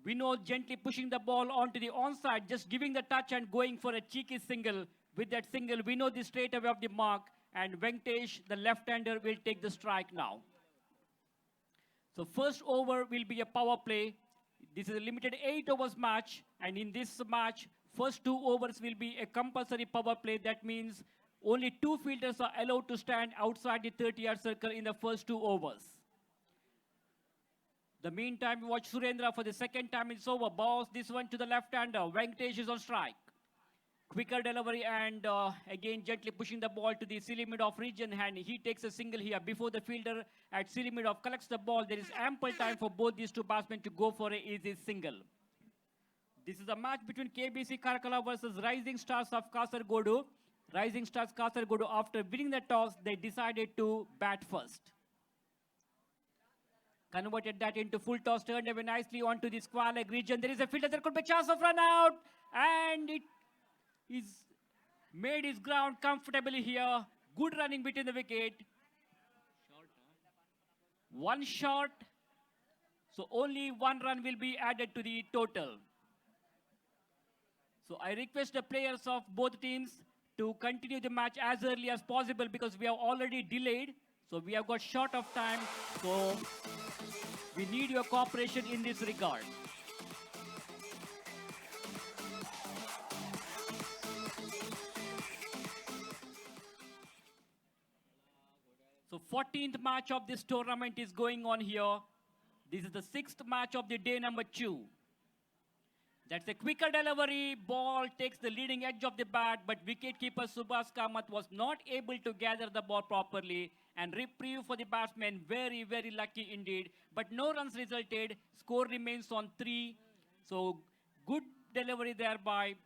Vinod gently pushing the ball onto the onside, just giving the touch and going for a cheeky single. With that single, Vinod is straight away off the mark, and Venkatesh, the left-hander, will take the strike now. So first over will be a power play. This is a limited 8 overs match, and in this match, first 2 overs will be a compulsory power play. That means only 2 fielders are allowed to stand outside the 30-yard circle in the first 2 overs. The meantime, we watch Surendra for the second time. It's over. Balls this one to the left-hander. Venkatesh is on strike. Quicker delivery and again gently pushing the ball to the silly mid of region, and he takes a single here before the fielder at silly mid of collects the ball. There is ample time for both these two batsmen to go for an easy single. This is a match between KBC Karakala versus Rising Stars of Kasargodu. Rising Stars Kasargodu, after winning the toss, they decided to bat first. Converted that into full toss, turned away nicely onto the square leg region. There is a fielder, there could be a chance of run out, and it is made his ground comfortably here. Good running between the wicket. One shot, so only one run will be added to the total. So I request the players of both teams to continue the match as early as possible because we have already delayed. So we have got short of time. So we need your cooperation in this regard. So 14th match of this tournament is going on here. This is the 6th match of the day number 2. That's a quicker delivery. Ball takes the leading edge of the bat, but wicketkeeper Subhas Kamath was not able to gather the ball properly. And reprieve for the batsman, very, very lucky indeed. But no runs resulted. Score remains on 3. So good delivery there by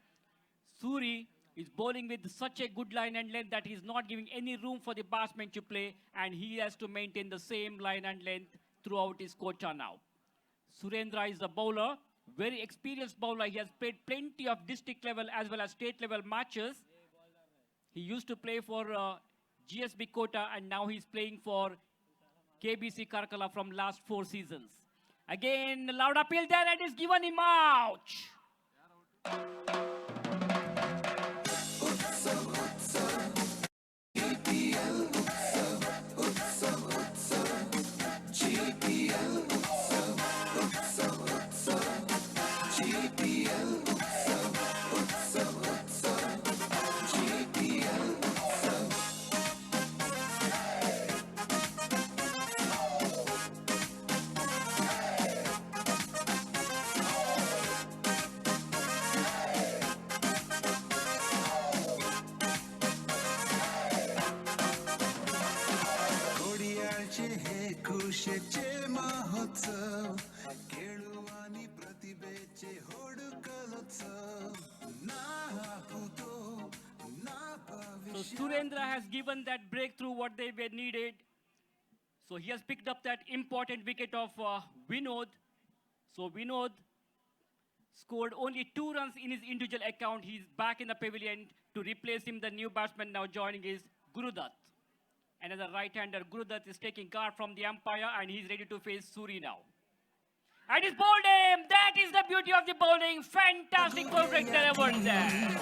Suri. Is bowling with such a good line and length that he's not giving any room for the batsman to play, and he has to maintain the same line and length throughout his quota now. Surendra is the bowler, very experienced bowler. He has played plenty of district level as well as state level matches. He used to play for GSB Kota, and now he's playing for KBC Karkala from last 4 seasons. Again, loud appeal there, and is given him out. So Surendra has given that breakthrough what they were needed. So he has picked up that important wicket of Vinod. So Vinod scored only 2 runs in his individual account. He's back in the pavilion. To replace him, the new batsman now joining is Gurudutt. And as a right-hander, Gurudutt is taking guard from the umpire, and he's ready to face Suri now. And he's bowled him. That is the beauty of the bowling. Fantastic perfect delivery there.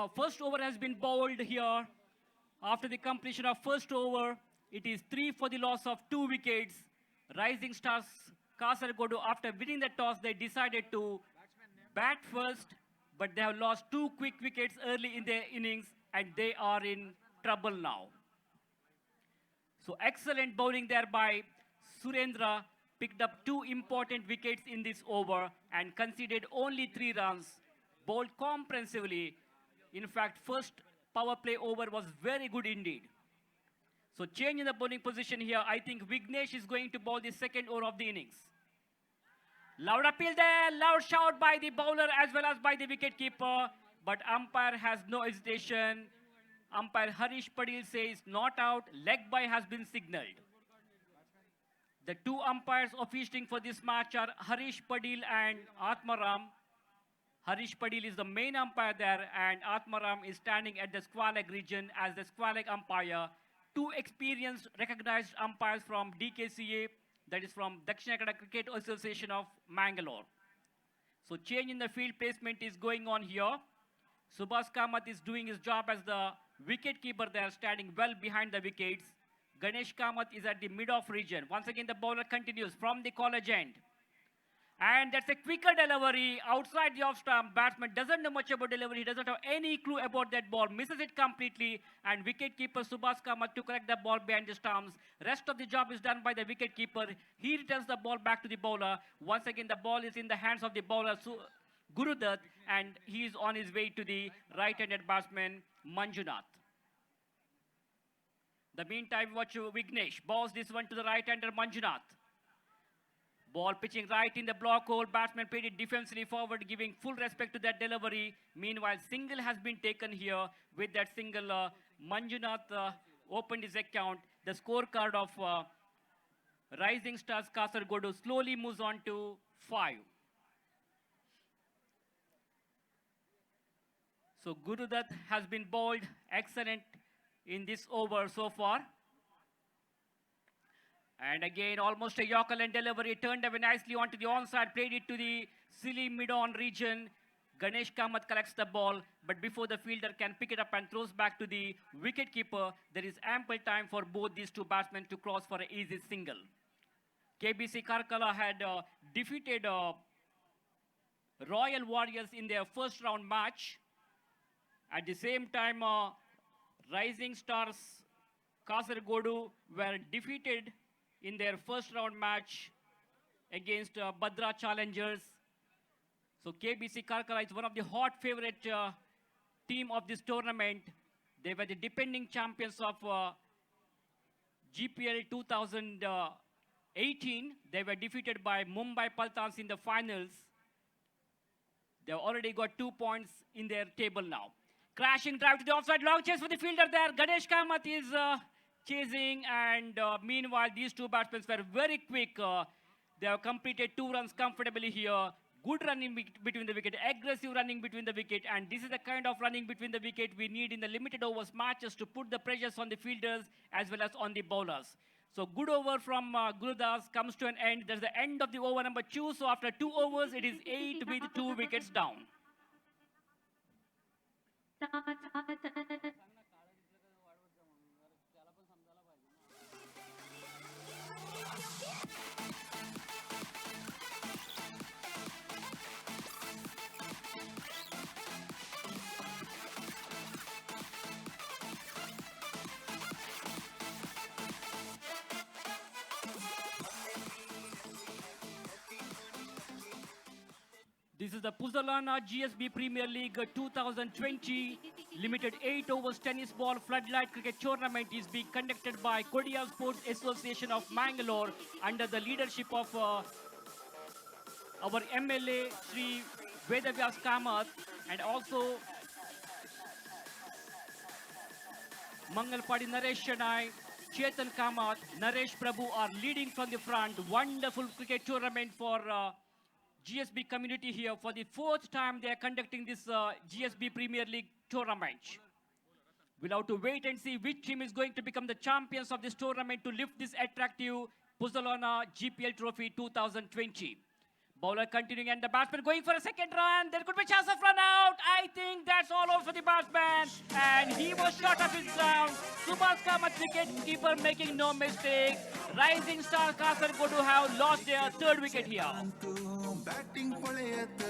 So first over has been bowled here. After the completion of first over, it is 3 for the loss of 2 wickets. Rising Stars Kasargodu, after winning the toss, they decided to bat first, but they have lost 2 quick wickets early in their innings, and they are in trouble now. So excellent bowling there by Surendra, picked up 2 important wickets in this over and conceded only 3 runs, bowled comprehensively. In fact, first power play over was very good indeed. So change in the bowling position here. I think Vignesh is going to bowl the second over of the innings. Loud appeal there, loud shout by the bowler as well as by the wicketkeeper. But umpire has no hesitation. Umpire Harish Padil says not out, leg bye has been signalled. The 2 umpires officiating for this match are Harish Padil and Atmaram. Harish Padil is the main umpire there and Atmaram is standing at the square leg region as the square leg umpire. 2 experienced recognized umpires from DKCA, that is from Dakshina Kannada Cricket Association of Mangalore. So change in the field placement is going on here. Subhash Kamath is doing his job as the wicket keeper there, standing well behind the wickets. Ganesh Kamath is at the mid-off region. Once again, the bowler continues from the college end. And that's a quicker delivery outside the off-stump. Batsman doesn't know much about delivery. He doesn't have any clue about that ball. Misses it completely. And wicketkeeper Subhash Kamath to correct the ball behind the stumps. Rest of the job is done by the wicketkeeper. He returns the ball back to the bowler. Once again, the ball is in the hands of the bowler, Guru Dutt, and he is on his way to the right-handed batsman, Manjunath. The meantime, watch Vignesh. Balls this one to the right-hander, Manjunath. Ball pitching right in the block hole. Batsman played it defensively forward, giving full respect to that delivery. Meanwhile, single has been taken here. With that single, Manjunath opened his account. The scorecard of Rising Stars Kasargodu slowly moves on to 5. So Guru Dutt has been bowled excellent in this over so far. And again, almost a Yorker and delivery, turned away nicely onto the onside, played it to the silly mid-on region. Ganesh Kamath collects the ball, but before the fielder can pick it up and throws back to the wicketkeeper, there is ample time for both these 2 batsmen to cross for an easy single. KBC Karkala had defeated Royal Warriors in their first round match. At the same time, Rising Stars Kasargodu were defeated in their first round match against Badra Challengers. So KBC Karkala is one of the hot favorite team of this tournament. They were the defending champions of GPL 2018. They were defeated by Mumbai Paltans in the finals. They've already got 2 points in their table now. Crashing drive to the offside, long chase for the fielder there. Ganesh Kamath is chasing, and meanwhile, these 2 batsmen were very quick. They have completed 2 runs comfortably here. Good running between the wicket, aggressive running between the wicket, and this is the kind of running between the wicket we need in the limited overs matches to put the pressures on the fielders as well as on the bowlers. So good over from Guru Dutt comes to an end. That's the end of the over number 2. So after 2 overs, it is 8 with 2 wickets down. This is the Puzalana GSB Premier League 2020 Limited 8 overs tennis ball floodlight cricket tournament is being conducted by Kodia Sports Association of Mangalore under the leadership of our MLA Sri Vedavyas Kamath, and also Mangalpadi Naresh Shanai, Chetan Kamath, Naresh Prabhu are leading from the front. Wonderful cricket tournament for GSB community here. For the 4th time they are conducting this GSB Premier League tournament. We'll have to wait and see which team is going to become the champions of this tournament to lift this attractive Puzalana GPL Trophy 2020. Bowler continuing and the batsman going for a second run. There could be a chance of run out. I think that's all over for the batsman. And he was short of his ground. Subhash Kamath, wicket keeper, making no mistake. Rising Star Kasargodu have lost their 3rd wicket here. Batting ಪೊಳೆಯತ್ತ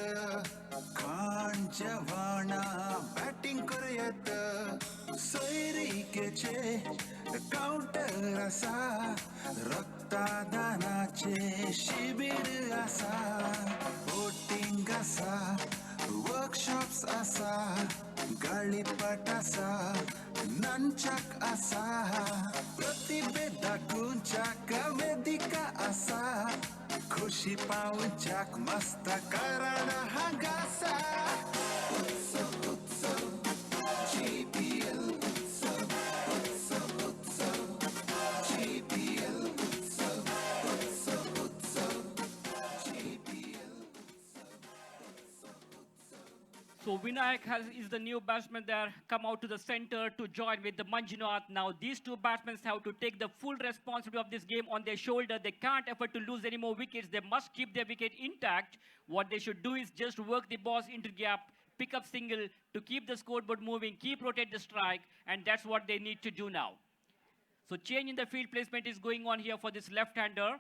ಕಾಂಚವಾಣ batting ಕೊರೆಯತ್ತ सैरीकेचे counter असा रक्तदानाचे शिबिर असा boating असा workshops असा गाळीपट असा नंचक असा प्रतिभे दाखवूनच्या वेदिका असा खुशी पाहूनच्या मस्त कारण हा गासा So Vinayak is the new batsman there, come out to the center to join with the Manjunath. Now these two batsmen have to take the full responsibility of this game on their shoulder. They can't afford to lose any more wickets. They must keep their wicket intact. What they should do is just work the balls into gap, pick up single to keep the scoreboard moving, keep rotate the strike, and that's what they need to do now. So change in the field placement is going on here for this left-hander.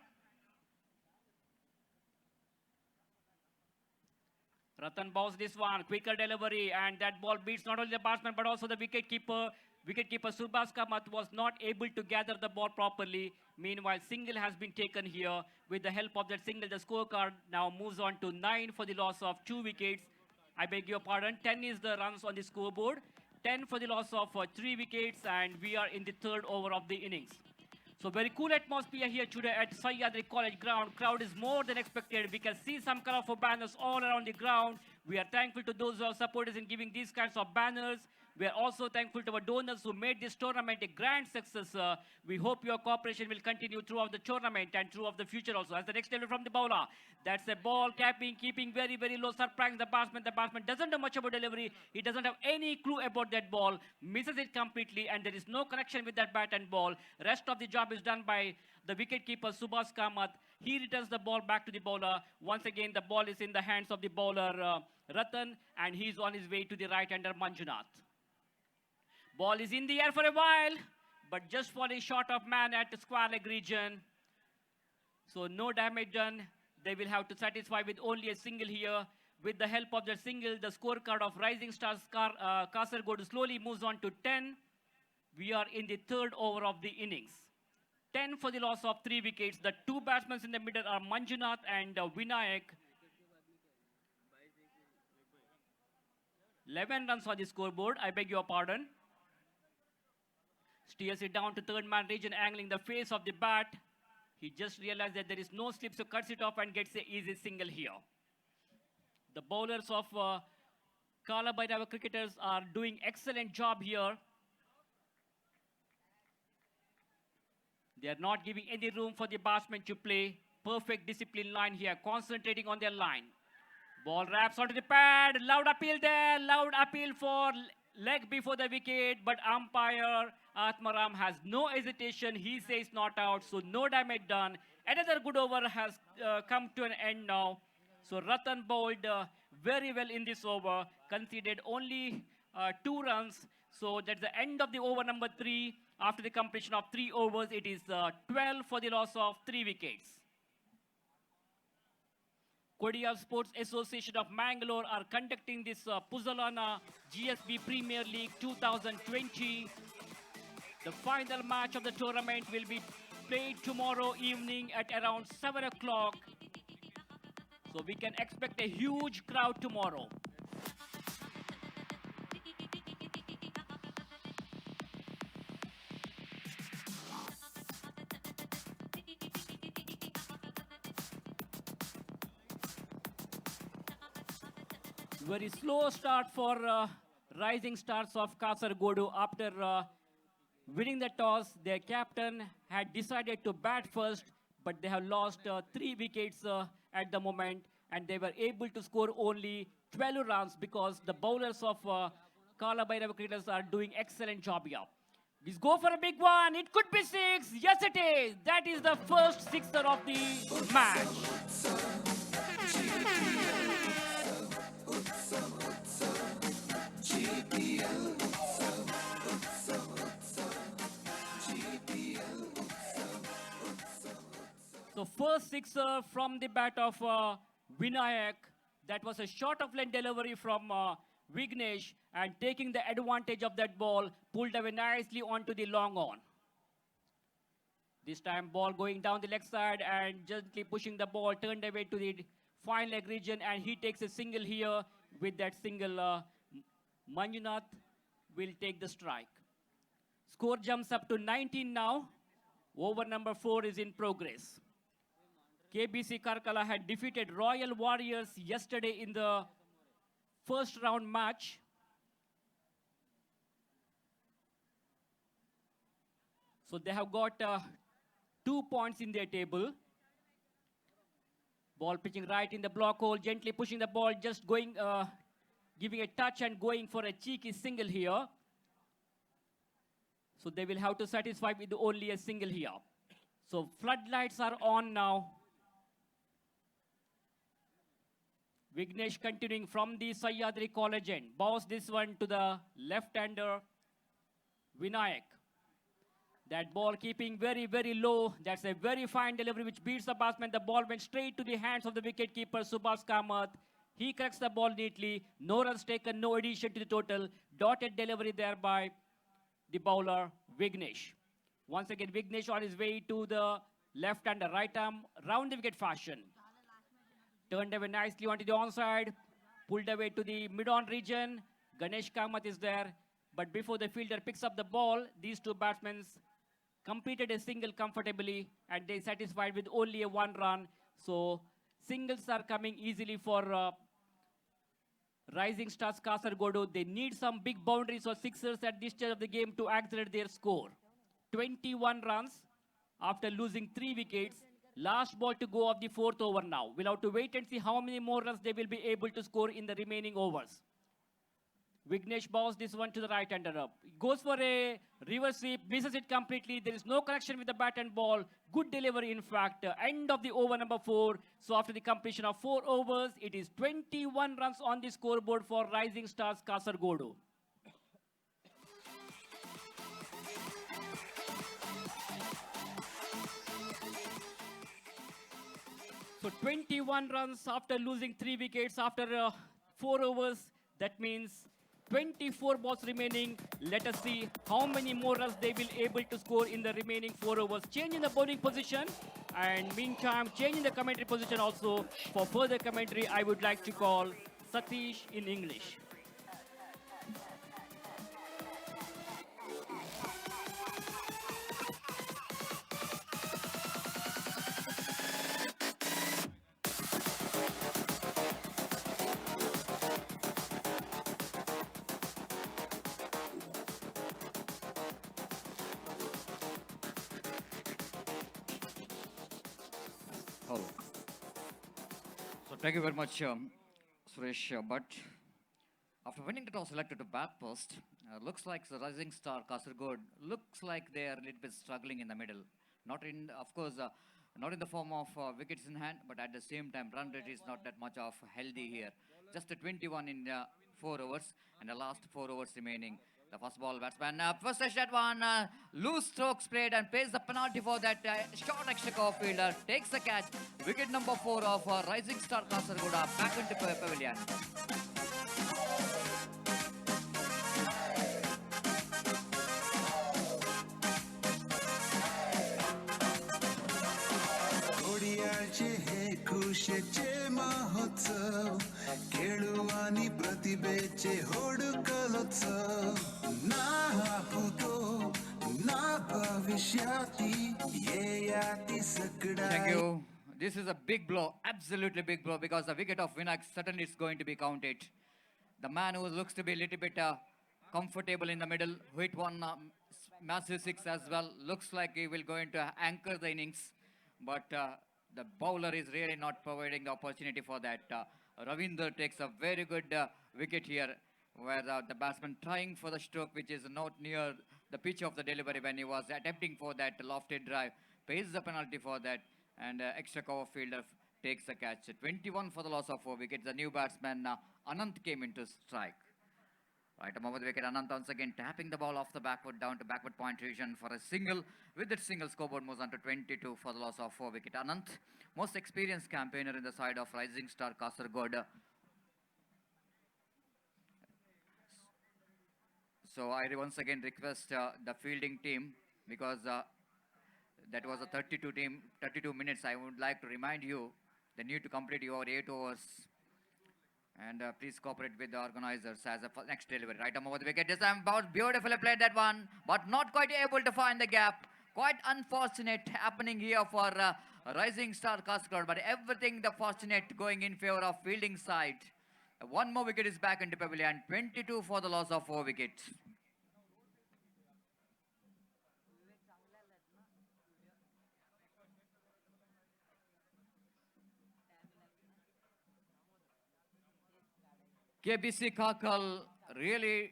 Ratan bows this one, quicker delivery, and that ball beats not only the batsman but also the wicketkeeper. Wicketkeeper Subhas Kamath was not able to gather the ball properly. Meanwhile, single has been taken here. With the help of that single, the scorecard now moves on to 9 for the loss of 2 wickets. I beg your pardon, 10 is the runs on the scoreboard. 10 for the loss of 3 wickets, and we are in the third over of the innings. So very cool atmosphere here today at Sahyadri College ground. Crowd is more than expected. We can see some colorful banners all around the ground. We are thankful to those who are supporters in giving these kinds of banners. We are also thankful to our donors who made this tournament a grand success. We hope your cooperation will continue throughout the tournament and throughout the future also. As the next delivery from the bowler, that's a ball capping, keeping very, very low, surprising the batsman. The batsman doesn't know much about delivery. He doesn't have any clue about that ball, misses it completely, and there is no connection with that bat and ball. Rest of the job is done by the wicketkeeper Subhas Kamath. He returns the ball back to the bowler. Once again, the ball is in the hands of the bowler Ratan, and he's on his way to the right-hander Manjunath. Ball is in the air for a while, but just falling short of man at the square leg region. So no damage done. They will have to satisfy with only a single here. With the help of the single, the scorecard of Rising Stars Kasaragod slowly moves on to 10. We are in the third over of the innings. 10 for the loss of 3 wickets. The two batsmen in the middle are Manjunath and Vinayak. 11 runs on the scoreboard. I beg your pardon. Steers it down to third man region, angling the face of the bat. He just realized that there is no slip, so cuts it off and gets an easy single here. The bowlers of Kala Bhairava cricketers are doing excellent job here. They are not giving any room for the batsmen to play. Perfect discipline line here, concentrating on their line. Ball wraps onto the pad. Loud appeal there. Loud appeal for leg before the wicket. But umpire Atmaram has no hesitation. He says not out. So no damage done. Another good over has come to an end now. So Ratan bowled very well in this over. Conceded only 2 runs. So that's the end of the over number 3. After the completion of 3 overs, it is 12 for the loss of 3 wickets. Kodia Sports Association of Mangalore are conducting this Puzzalana GSB Premier League 2020. The final match of the tournament will be played tomorrow evening at around 7 o'clock. So we can expect a huge crowd tomorrow. Very slow start for Rising Stars of Kasaragod. After winning the toss, their captain had decided to bat first, but they have lost 3 wickets at the moment, and they were able to score only 12 runs because the bowlers of Kala Bhairava cricketers are doing excellent job here. Let's go for a big one. It could be 6. Yes, it is. That is the first sixer of the match. So first sixer from the bat of Vinayak. That was a short of lane delivery from Vignesh, and taking the advantage of that ball, pulled away nicely onto the long on. This time ball going down the leg side and gently pushing the ball, turned away to the fine leg region, and he takes a single here. With that single, Manjunath will take the strike. Score jumps up to 19 now. Over number 4 is in progress. KBC Karkala had defeated Royal Warriors yesterday in the first round match. So they have got 2 points in their table. Ball pitching right in the block hole, gently pushing the ball, just going, giving a touch and going for a cheeky single here. So they will have to satisfy with only a single here. So floodlights are on now. Vignesh continuing from the Sahyadri College end. Bows this one to the left-hander, Vinayak. That ball keeping very, very low. That's a very fine delivery which beats the batsman. The ball went straight to the hands of the wicketkeeper, Subhash Kamath. He corrects the ball neatly. No runs taken, no addition to the total. Dotted delivery there by the bowler, Vignesh. Once again, Vignesh on his way to the left-hander, right arm, round the wicket fashion. Turned away nicely onto the onside, pulled away to the mid-on region. Ganesh Kamath is there. But before the fielder picks up the ball, these two batsmen completed a single comfortably, and they satisfied with only a 1 run. So singles are coming easily for Rising Stars Kasargodu. They need some big boundaries or sixers at this stage of the game to accelerate their score. 21 runs after losing 3 wickets. Last ball to go of the 4th over now. We'll have to wait and see how many more runs they will be able to score in the remaining overs. Vignesh bows this one to the right-hander up. Goes for a reverse sweep, misses it completely. There is no connection with the bat and ball. Good delivery, in fact. End of the over number 4. So after the completion of 4 overs, it is 21 runs on the scoreboard for Rising Stars Kasargodu. So 21 runs after losing 3 wickets after 4 overs. That means 24 balls remaining. Let us see how many more runs they will able to score in the remaining 4 overs. Change in the bowling position, and meantime change in the commentary position also. For further commentary, I would like to call Satish in English. Hello. So thank you very much, Suresh. But after winning the toss, selected to bat first, looks like the Rising Star Kasargod looks like they are a little bit struggling in the middle. Not in, of course, not in the form of wickets in hand, but at the same time, run rate is not that much of healthy here. Just a 21 in 4 overs, and the last 4 overs remaining. The first ball batsman, first shot one, loose strokes played and pays the penalty for that short extra cover fielder. Takes the catch. Wicket number 4 of Rising Star Kasargoda back into pavilion. घोडियाळचे हे खुशेचे महोत्सव खेळू आणि प्रतिभेचे होडकलोत्सव ना भूतो ना भविष्याती ये याती सकडाई. Thank you. This is a big blow, absolutely big blow, because the wicket of Vinayak certainly is going to be counted. The man who looks to be a little bit comfortable in the middle, who hit one massive 6 as well, looks like he will going to anchor the innings. But the bowler is really not providing the opportunity for that. Ravinder takes a very good wicket here, where the batsman trying for the stroke, which is not near the pitch of the delivery when he was attempting for that lofted drive, pays the penalty for that, and extra cover fielder takes the catch. 21 for the loss of 4 wickets. The new batsman Anant came into strike. Right above the wicket, Anant once again tapping the ball off the backward down to backward point region for a single. With that single, scoreboard moves on to 22 for the loss of 4 wicket. Anant, most experienced campaigner in the side of Rising Star Kasaragod. So I once again request the fielding team, because that was a 32 minutes. I would like to remind you the need to complete your 8 overs. And please cooperate with the organizers as a next delivery. Right arm over the wicket. This time about beautifully played that one, but not quite able to find the gap. Quite unfortunate happening here for Rising Star Kasaragod, but everything the fortunate going in favor of fielding side. One more wicket is back into pavilion. 22 for the loss of 4 wickets. KBC Kakal really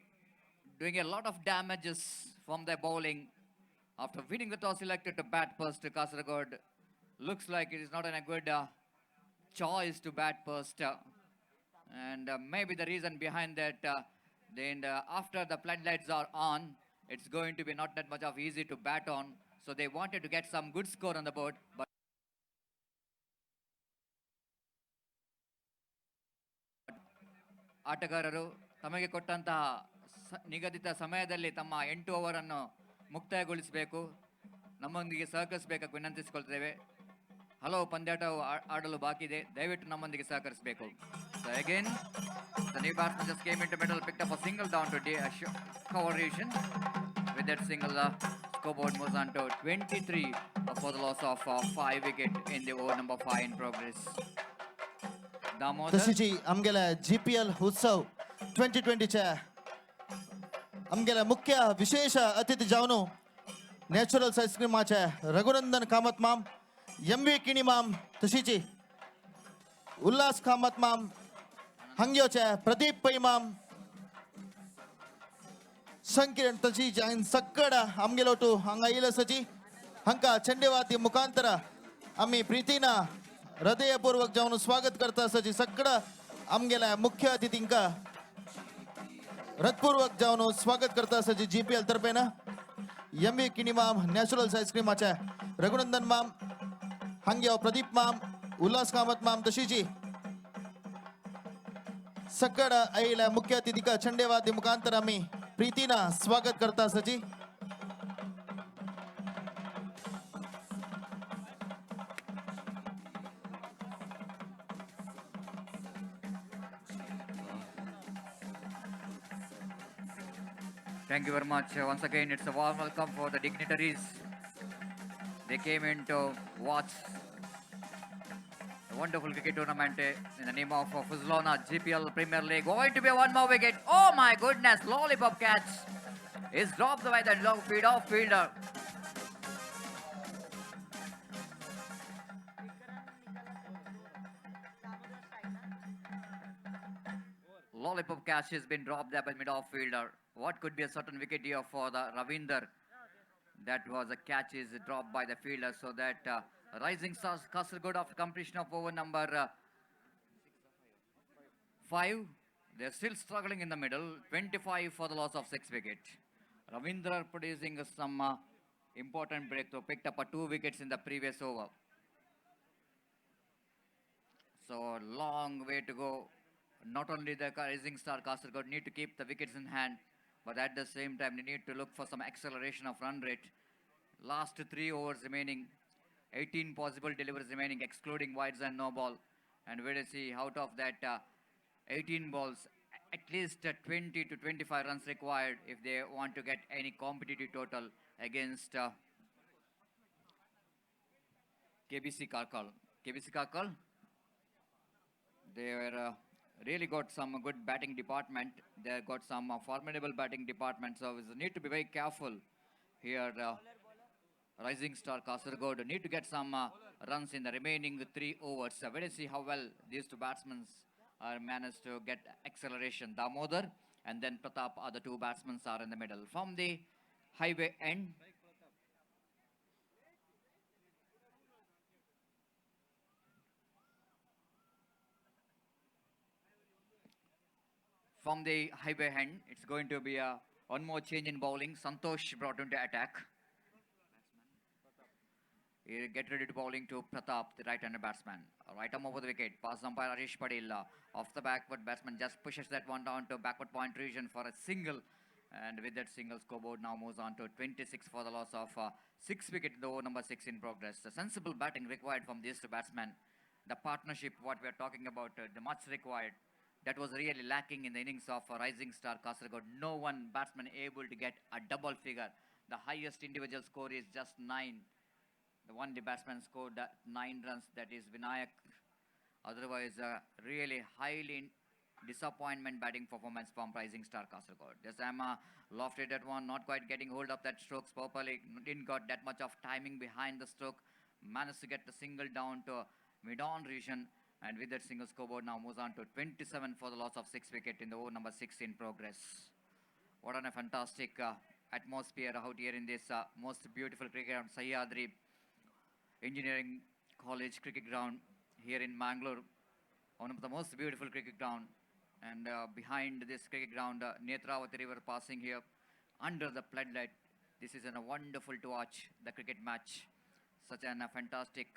doing a lot of damages from their bowling. After winning the toss, elected to bat first. Kasaragod looks like it is not a good choice to bat first. And maybe the reason behind that, then after the floodlights are on, it's going to be not that much of easy to bat on. So they wanted to get some good score on the board. But ಆಟಗಾರರು ತಮಗೆ ಕೊಟ್ಟಂತಹ ನಿಗದಿತ ಸಮಯದಲ್ಲಿ ತಮ್ಮ 8 ಓವರನ್ನು ಮುಕ್ತಾಯಗೊಳಿಸಬೇಕು, ನಮ್ಮೊಂದಿಗೆ ಸಹಕರಿಸಬೇಕಾಗಿ ವಿನಂತಿಸಿಕೊಳ್ತೇವೆ. ಹಲವು ಪಂದ್ಯಾಟವು ಆಡಲು ಬಾಕಿ ಇದೆ, ದಯವಿಟ್ಟು ನಮ್ಮೊಂದಿಗೆ ಸಹಕರಿಸಬೇಕು. So again, the new batsman just came into middle, picked up a single down to cover region. With that single, scoreboard moves on to 23 for the loss of 5 wicket in the over number 5 in progress. तशीची आमगेल्या GPL उत्सव 2020 च्या आमगेल्या मुख्य विशेष अतिथी जावन natural आईस्क्रीमाचे Raghunandan Kamat माम, MV किणी माम, तशीची उल्हास कामत माम, हांग्योचे प्रदीप पै माम, संकिरण तशीची आइन सक्कड आमगेलो टू हांगा इलसची हांका चंडेवाती मुखांतर आम्ही प्रीतीना हृदयपूर्वक जाऊन स्वागत करता असची सगळं आमगेल्या मुख्य अतिथींका हृदयपूर्वक जाऊन स्वागत करता असची GPL तर्फे ना MV किणी माम, नॅचरल आईस्क्रीमाचे रघुनंदन माम, हांग्यो प्रदीप माम, उल्हास कामत माम, तशीची सगळं आईला मुख्य अतिथीका चंडेवादी मुखांतर आम्ही प्रीतीना स्वागत करता असची. Thank you very much. Once again, it's a warm welcome for the dignitaries. They came in to watch a wonderful cricket tournament in the name of Fuzlona GPL Premier League. Going to be one more wicket. Oh my goodness, lollipop catch is dropped by the long feed off fielder. Lollipop catch has been dropped there by mid-off fielder. What could be a certain wicket here for the Ravinder? That was a catch is dropped by the fielder, so that Rising Stars Kasaragod after completion of over number 5, they're still struggling in the middle. 25 for the loss of 6 wicket. Ravinder producing some important breakthrough, picked up 2 wickets in the previous over. So long way to go. Not only the Rising Star Kasaragod need to keep the wickets in hand, but at the same time they need to look for some acceleration of run rate. Last 3 overs remaining, 18 possible deliveries remaining, excluding wides and no ball. And we'll see out of that 18 balls, at least 20 to 25 runs required if they want to get any competitive total against KBC Kakal. KBC Kakal, they were really got some good batting department. They got some formidable batting department. So we need to be very careful here. Rising Star Kasaragod need to get some runs in the remaining 3 overs. So we'll see how well these 2 batsmen are managed to get acceleration. Damodar and then Pratap are the 2 batsmen are in the middle. From the highway end, From the highway end, it's going to be one more change in bowling. Santosh brought into attack. He get ready to bowling to Pratap, the right-hander batsman. Right arm over the wicket. Pass umpire Arish Padil. Off the backward batsman just pushes that one down to backward point region for a single. And with that single, scoreboard now moves on to 26 for the loss of 6 wicket in the over number 6 in progress. The sensible batting required from these two batsmen. The partnership, what we are talking about, the much required. That was really lacking in the innings of Rising Star Kasaragod. No one batsman able to get a double figure. The highest individual score is just 9. The one the batsman scored 9 runs, that is Vinayak. Otherwise, really highly disappointment batting performance from Rising Star Kasaragod. Jasama lofted that one, not quite getting hold of that strokes properly. Didn't got that much of timing behind the stroke. Managed to get the single down to mid-on region. And with that single, scoreboard now moves on to 27 for the loss of 6 wicket in the over number 6 in progress. What a fantastic atmosphere out here in this most beautiful cricket ground, Sahyadri Engineering College cricket ground here in Mangalore. One of the most beautiful cricket ground. And behind this cricket ground, Netravati River passing here under the floodlight. This is a wonderful to watch the cricket match. Such a fantastic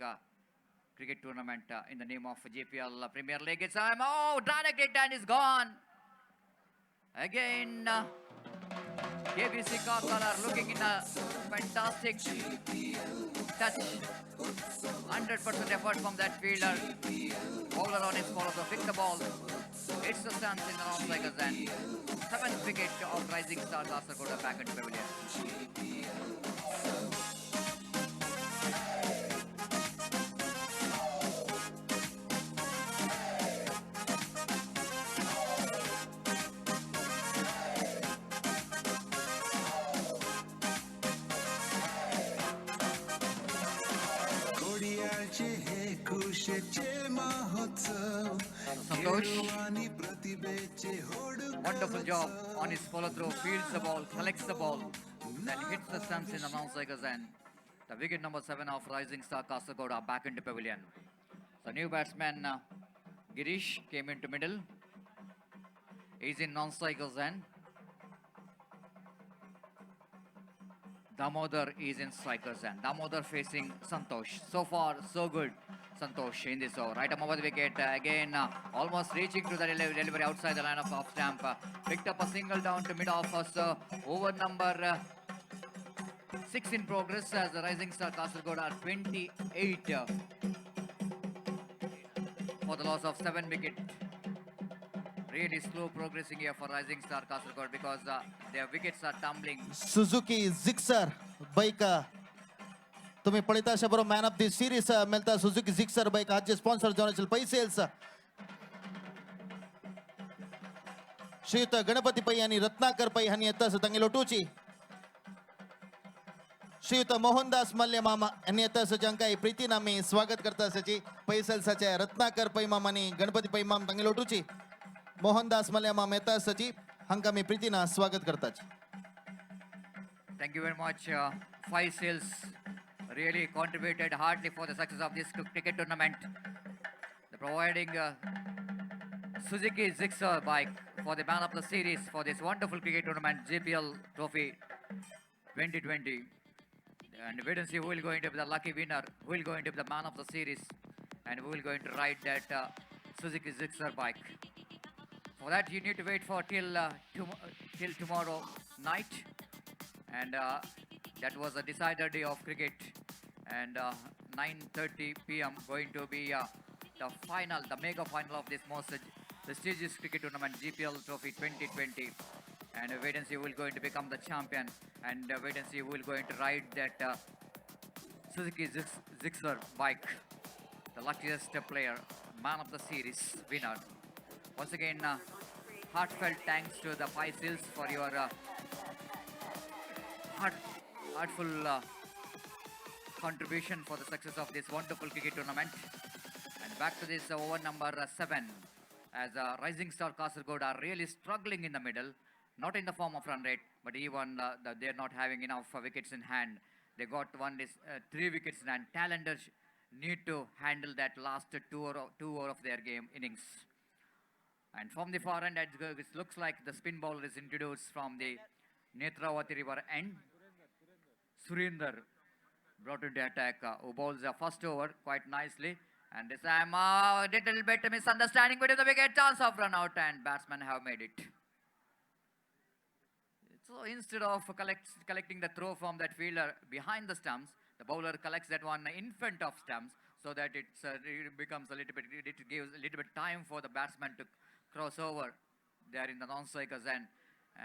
cricket tournament in the name of JPL Premier League. It's direct hit and is gone. Again, KBC Kakar are looking in a fantastic touch. 100% effort from that fielder. Bowler on his follow to pick the ball. It's the stance in the long cycles and 7th wicket of Rising Star Kasaragod back into pavilion. घोडियाळचे हे कुशेचे महोत्सव खेळू प्रतिभेचे होड Wonderful job on his follow through, fields the ball, collects the ball, then hits the stumps in the non-strikers end. The wicket number 7 of Rising Star Kasaragod are back into pavilion. The new batsman Girish came into middle. He's in non-strikers end. Damodar is in strikers end. Damodar facing Santosh. So far, so good. Santosh in this over. Right arm over the wicket. Again, almost reaching to the delivery outside the line of off stamp. Picked up a single down to mid-off. So over number 6 in progress as the Rising Star Kasaragod are 28 for the loss of 7 wicket. Really slow progressing here for Rising Star Kasaragod because their wickets are tumbling. Suzuki Gixxer bike तुम्ही पळयता अशा बरो man of the series मेळता Suzuki Gixxer bike हाचे sponsor जावन आशिल्ले पैसेल्स श्रीयुत गणपती पै आणि रत्नाकर पै हांणी येता तांगे लोटूची श्रीयुत मोहनदास मल्ले मामा यांनी येता जांकां प्रितीन आमी स्वागत करता आसाची पैसेल्साचे रत्नाकर पै मामा आणि गणपती पै माम तांगे लोटूची मोहनदास मल्ले मामा येता आसाची हांकां आमी प्रितीन स्वागत करताची. Thank you very much. 5 sales really contributed hardly for the success of this cricket tournament. They're providing Suzuki Gixxer bike for the man of the series for this wonderful cricket tournament, JPL Trophy 2020. And wait and see who will going to be the lucky winner, who will going to be the man of the series, and who will going to ride that Suzuki Gixxer bike. For that, you need to wait for till tomorrow night. And that was a decider day of cricket. And 9:30 p.m. going to be the final, the mega final of this most prestigious cricket tournament, JPL Trophy 2020. And wait and see who will going to become the champion. And wait and see who will going to ride that Suzuki Gixxer bike. The luckiest player, man of the series winner. Once again, heartfelt thanks to the 5 seals for your heartful contribution for the success of this wonderful cricket tournament. And back to this over number 7, as Rising Star Kasaragod are really struggling in the middle, not in the form of run rate, but even they're not having enough wickets in hand. They got 3 wickets in hand. Talenders need to handle that last two over of their game innings. And from the far end, it looks like the spin bowler is introduced from the Netravati River end. Surinder brought into attack, who bowls the first over quite nicely. And this time, a little bit misunderstanding between the wicket, chance of run out, and batsmen have made it. So instead of collecting the throw from that fielder behind the stumps, the bowler collects that one in front of stumps, so that it becomes a little bit, it gives a little bit time for the batsman to cross over there in the non-strikers end,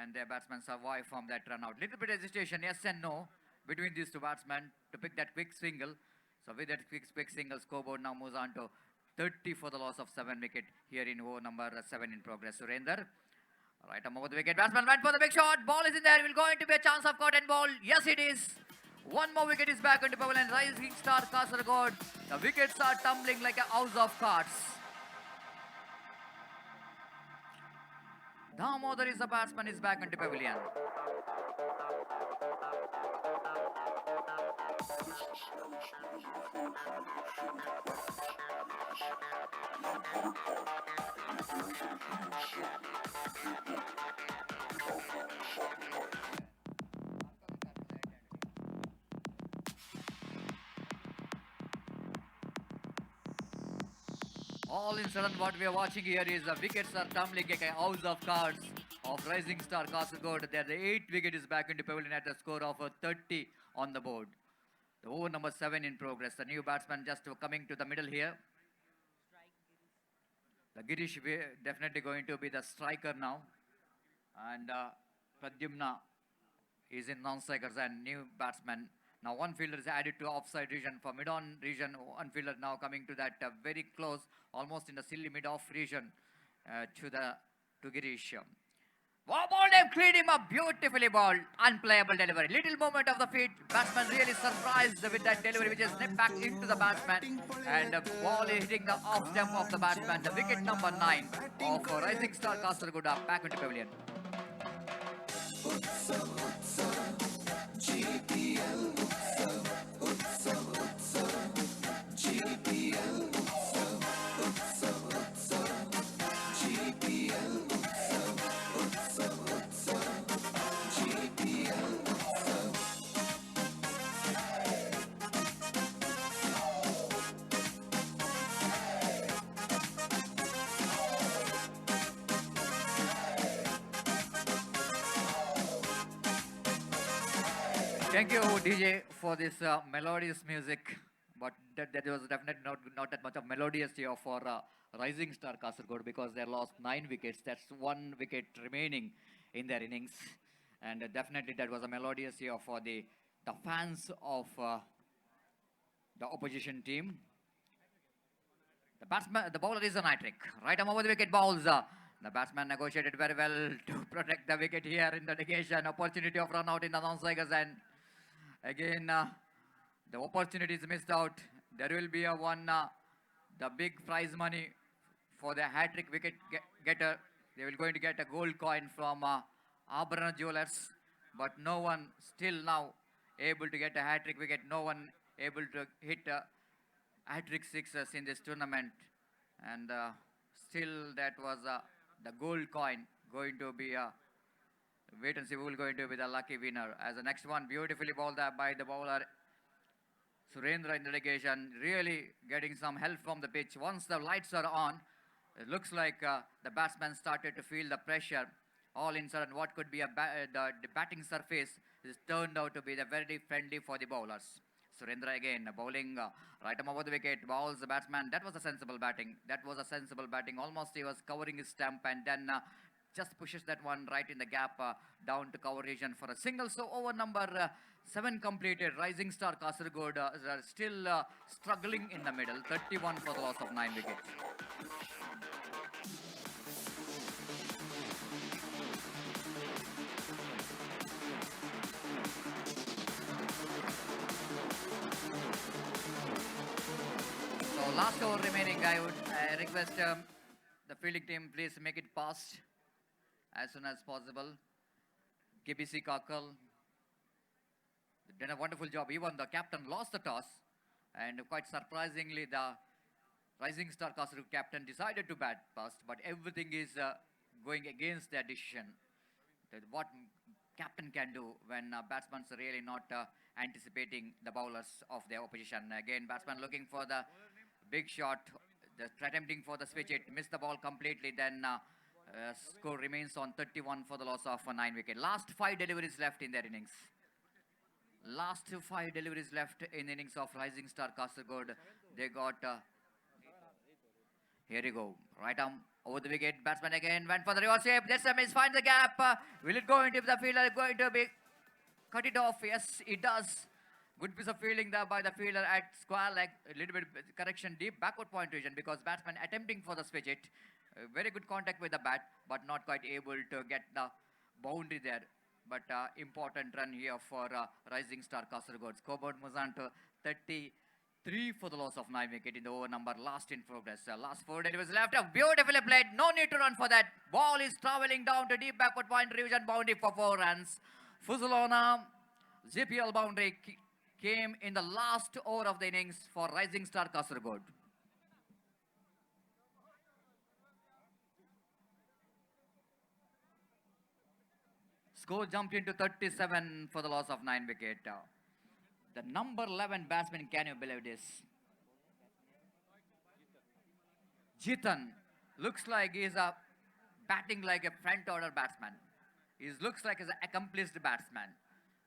and their batsmen survive from that run out. Little bit hesitation, yes and no, between these two batsmen to pick that quick single. So with that quick single, scoreboard now moves on to 30 for the loss of 7 wicket here in over number 7 in progress. Surinder, right arm over the wicket, batsman went for the big shot, ball is in there, will going to be a chance of caught and ball. Yes it is. One more wicket is back into Pavilion. Rising Star Kasaragod. The wickets are tumbling like a house of cards. Damodar is the batsman, is back into Pavilion. All in sudden, what we are watching here is the wickets are tumbling like a house of cards of Rising Star Kasaragod. There, the 8th wicket is back into Pavilion at a score of 30 on the board. The over number 7 in progress. The new batsman just coming to the middle here. The Girish definitely going to be the striker now. And Pradyumna is in non-strikers and new batsman. Now one fielder is added to offside region. For mid-on region, one fielder now coming to that very close, almost in the silly mid-off region to Girish. Wow, balled him, cleaned him up, beautifully balled, unplayable delivery. Little moment of the feet, batsman really surprised with that delivery, which is snipped back into the batsman, and the ball is hitting the off stump of the batsman. The wicket number 9 of Rising Star Kasaragod back into Pavilion. Thank you, DJ, for this melodious music. But that was definitely not that much of melodious here for Rising Star Kasaragod, because they lost 9 wickets. That's 1 wicket remaining in their innings. And definitely that was a melodious here for the fans of the opposition team. The bowler is a hat-trick. Right arm over the wicket bowls. The batsman negotiated very well to protect the wicket here in the negation. Opportunity of run out in the non-strikers, and again the opportunity is missed out. There will be the big prize money for the hat-trick wicket getter. They will going to get a gold coin from Abharana Jewelers, but no one still now able to get a hat-trick wicket. No one able to hit hat-trick sixes in this tournament, and still that was the gold coin going to be wait and see who will going to be the lucky winner. As the next one, beautifully bowled by the bowler Surendra in the delegation, really getting some help from the pitch. Once the lights are on, it looks like the batsman started to feel the pressure. All in sudden, what could be the batting surface is turned out to be very friendly for the bowlers. Surendra again bowling right arm over the wicket, bowls the batsman. That was a sensible batting. Almost he was covering his stump, and then just pushes that one right in the gap down to cover region for a single. So over number 7 completed. Rising Star Kasaragod still struggling in the middle. 31 for the loss of 9 wickets. So last over remaining, I would request the fielding team please make it fast as soon as possible. KBC Kakal did a wonderful job. Even the captain lost the toss, and quite surprisingly the Rising Star Kasaragod captain decided to bat first, but everything is going against their decision. That what captain can do when batsmen are really not anticipating the bowlers of their opposition. Again, batsman looking for the big shot, just attempting for the switch, it missed the ball completely. Then score remains on 31 for the loss of 9 wicket. Last 5 deliveries left in their innings. Last 5 deliveries left in the innings of Rising Star Kasaragod. They got. Here you go. Right arm over the wicket. Batsman again went for the reverse shape. Just a miss. Find the gap. Will it go into the fielder? Going to be cut it off. Yes, it does. Good piece of fielding there by the fielder at square leg. A little bit correction, deep backward point region because batsman attempting for the switch it. Very good contact with the bat, but not quite able to get the boundary there. But important run here for Rising Star Kasaragod. Scoreboard moves on to 33 for the loss of 9 wicket in the over number last in progress. Last 4 deliveries left. Beautifully played. No need to run for that. Ball is traveling down to deep backward point region. Boundary for 4 runs. Fuzalona GPL boundary came in the last over of the innings for Rising Star Kasaragod. Score jumped into 37 for the loss of 9 wicket. The number 11 batsman, can you believe this? Jitan looks like he's batting like a front order batsman. He looks like he's an accomplished batsman.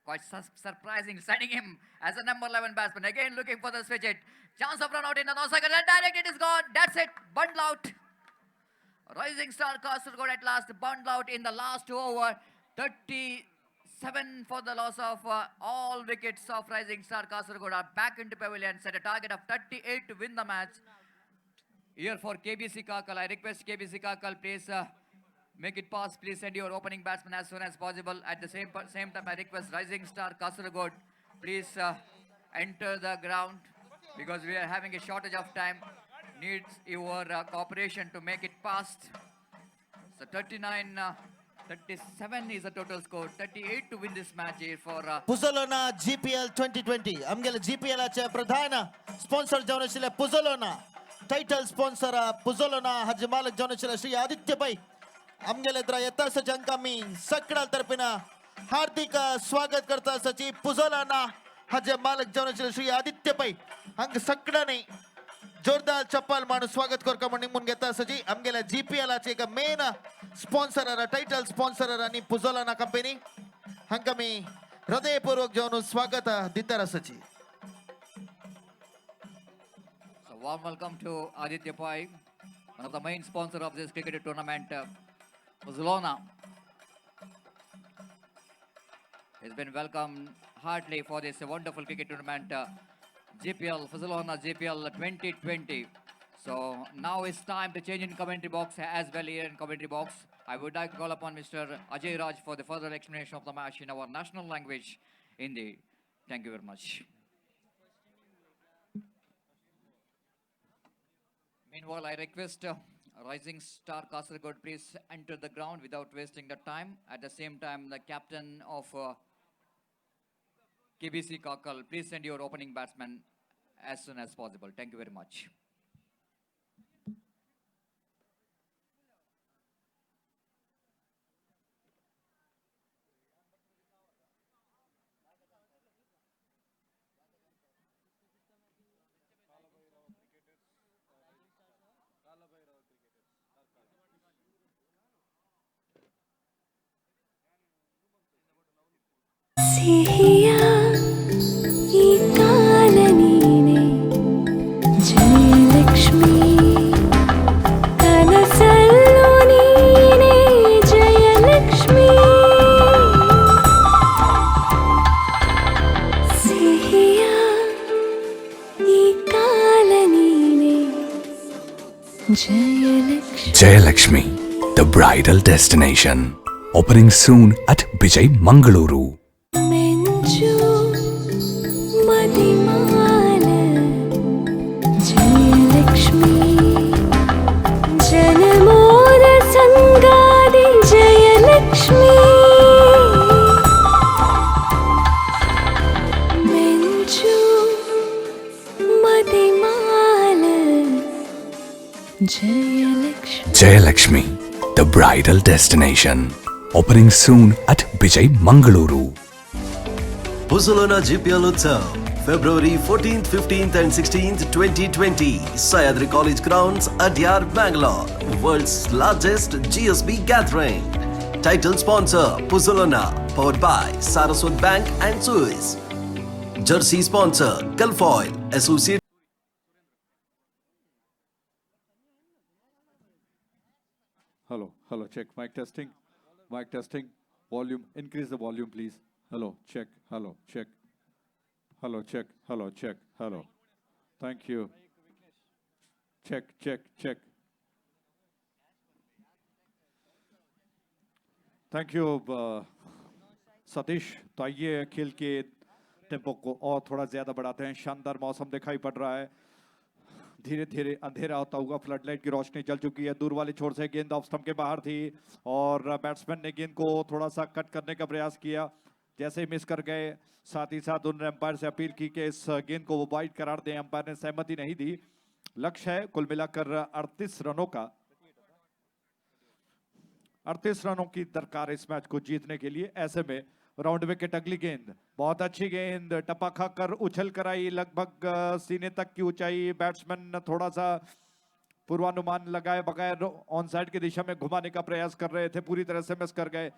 Quite surprising, sending him as a number 11 batsman. Again looking for the switch hit. Chance of run out in the second and direct it is gone. That's it. Bundle out. Rising Star Kasaragod at last bundled out in the last over. 37 for the loss of all wickets of Rising Star Kasaragod are back into pavilion. Set a target of 38 to win the match. Here for KBC Kakal. I request KBC Kakal, please make it pass. Please send your opening batsman as soon as possible. At the same time, I request Rising Star Kasaragod, please enter the ground because we are having a shortage of time. Needs your cooperation to make it past. So 37 is the total score. 38 to win this match here for Puzalona GPL 2020. आमगेले GPL चे प्रधान sponsor जाऊन आशिल्ले Puzalona. Title sponsor Puzalona हाचे मालक जाऊन आशिल्ले श्री आदित्य भाई. आमगेले द्रा येता सजंक आमी सकडाल तर्फेन हार्दिक स्वागत करता सची Puzalona हाचे मालक जाऊन आशिल्ले श्री आदित्य भाई. हांग सकडानी जोरदार चप्पल मारून स्वागत करका म्हणून निमून घेता सजी आमगेल्या GPL चे एक मेन स्पॉन्सर टायटल स्पॉन्सर आणि Puzalona कंपनी हांका मी हृदयपूर्वक जाऊन स्वागत दिता सची. So warm welcome to Aditya Pai, one of the main sponsor of this cricket tournament, Puzalona. He's been welcomed heartily for this wonderful cricket tournament, GPL, Puzalona GPL 2020. So now it's time to change in commentary box as well here in commentary box. I would like to call upon Mr. Ajay Raj for the further explanation of the match in our national language, Hindi. Thank you very much. Meanwhile, I request Rising Star Kasaragod, please enter the ground without wasting the time. At the same time, the captain of KBC Kakal, please send your opening batsman as soon as possible. Thank you very much. सिहिया E कालनीने Jayalakshmi कनसल्लो नीने Jayalakshmi सिहिया E कालनीने Jayalakshmi. Jayalakshmi, the bridal destination. Opening soon at Vijay Mangaluru. ಮೆಂಚು ಮದಿಮಾಲ Jayalakshmi ಜನಮೋದ ಸಂಗಾದಿ Jayalakshmi ಮೆಂಚು ಮದಿಮಾಲ Jayalakshmi. Jayalakshmi, the bridal destination. Opening soon at Vijay Mangaluru. Puzzolana GPL Utsav, February 14th, 15th and 16th, 2020, Sayadri College Grounds, Adyar, Bangalore. World's largest GSB gathering. Title sponsor, Puzzolana, powered by Saraswat Bank and Suez. Jersey sponsor, Gulf Oil, Associate. Hello, check. Mic testing. Volume, increase the volume, please. Hello, check. Hello, check. Hello, check. Hello, check. Hello. Thank you. Check. Thank you, Satish. तो आइए खेल के tempo को और थोड़ा ज्यादा बढ़ाते हैं. शानदार मौसम दिखाई पड़ रहा है. धीरे धीरे अंधेरा होता हुआ फ्लडलाइट की रोशनी जल चुकी है. दूर वाले छोर से गेंद ऑफ स्टंप के बाहर थी और बैट्समैन ने गेंद को थोड़ा सा कट करने का प्रयास किया. जैसे ही मिस कर गए, साथ ही साथ उन्होंने अंपायर से अपील की कि इस गेंद को वो वाइड करार दें. अंपायर ने सहमति नहीं दी. लक्ष्य है कुल मिलाकर 38 रनों का. 38 रनों की दरकार इस मैच को जीतने के लिए. ऐसे में राउंड विकेट अगली गेंद, बहुत अच्छी गेंद, टपा खाकर उछल कर आई लगभग सीने तक की ऊंचाई. बैट्समैन थोड़ा सा पूर्वानुमान लगाए बगैर ऑन साइड की दिशा में घुमाने का प्रयास कर रहे थे, पूरी तरह से मिस कर गए.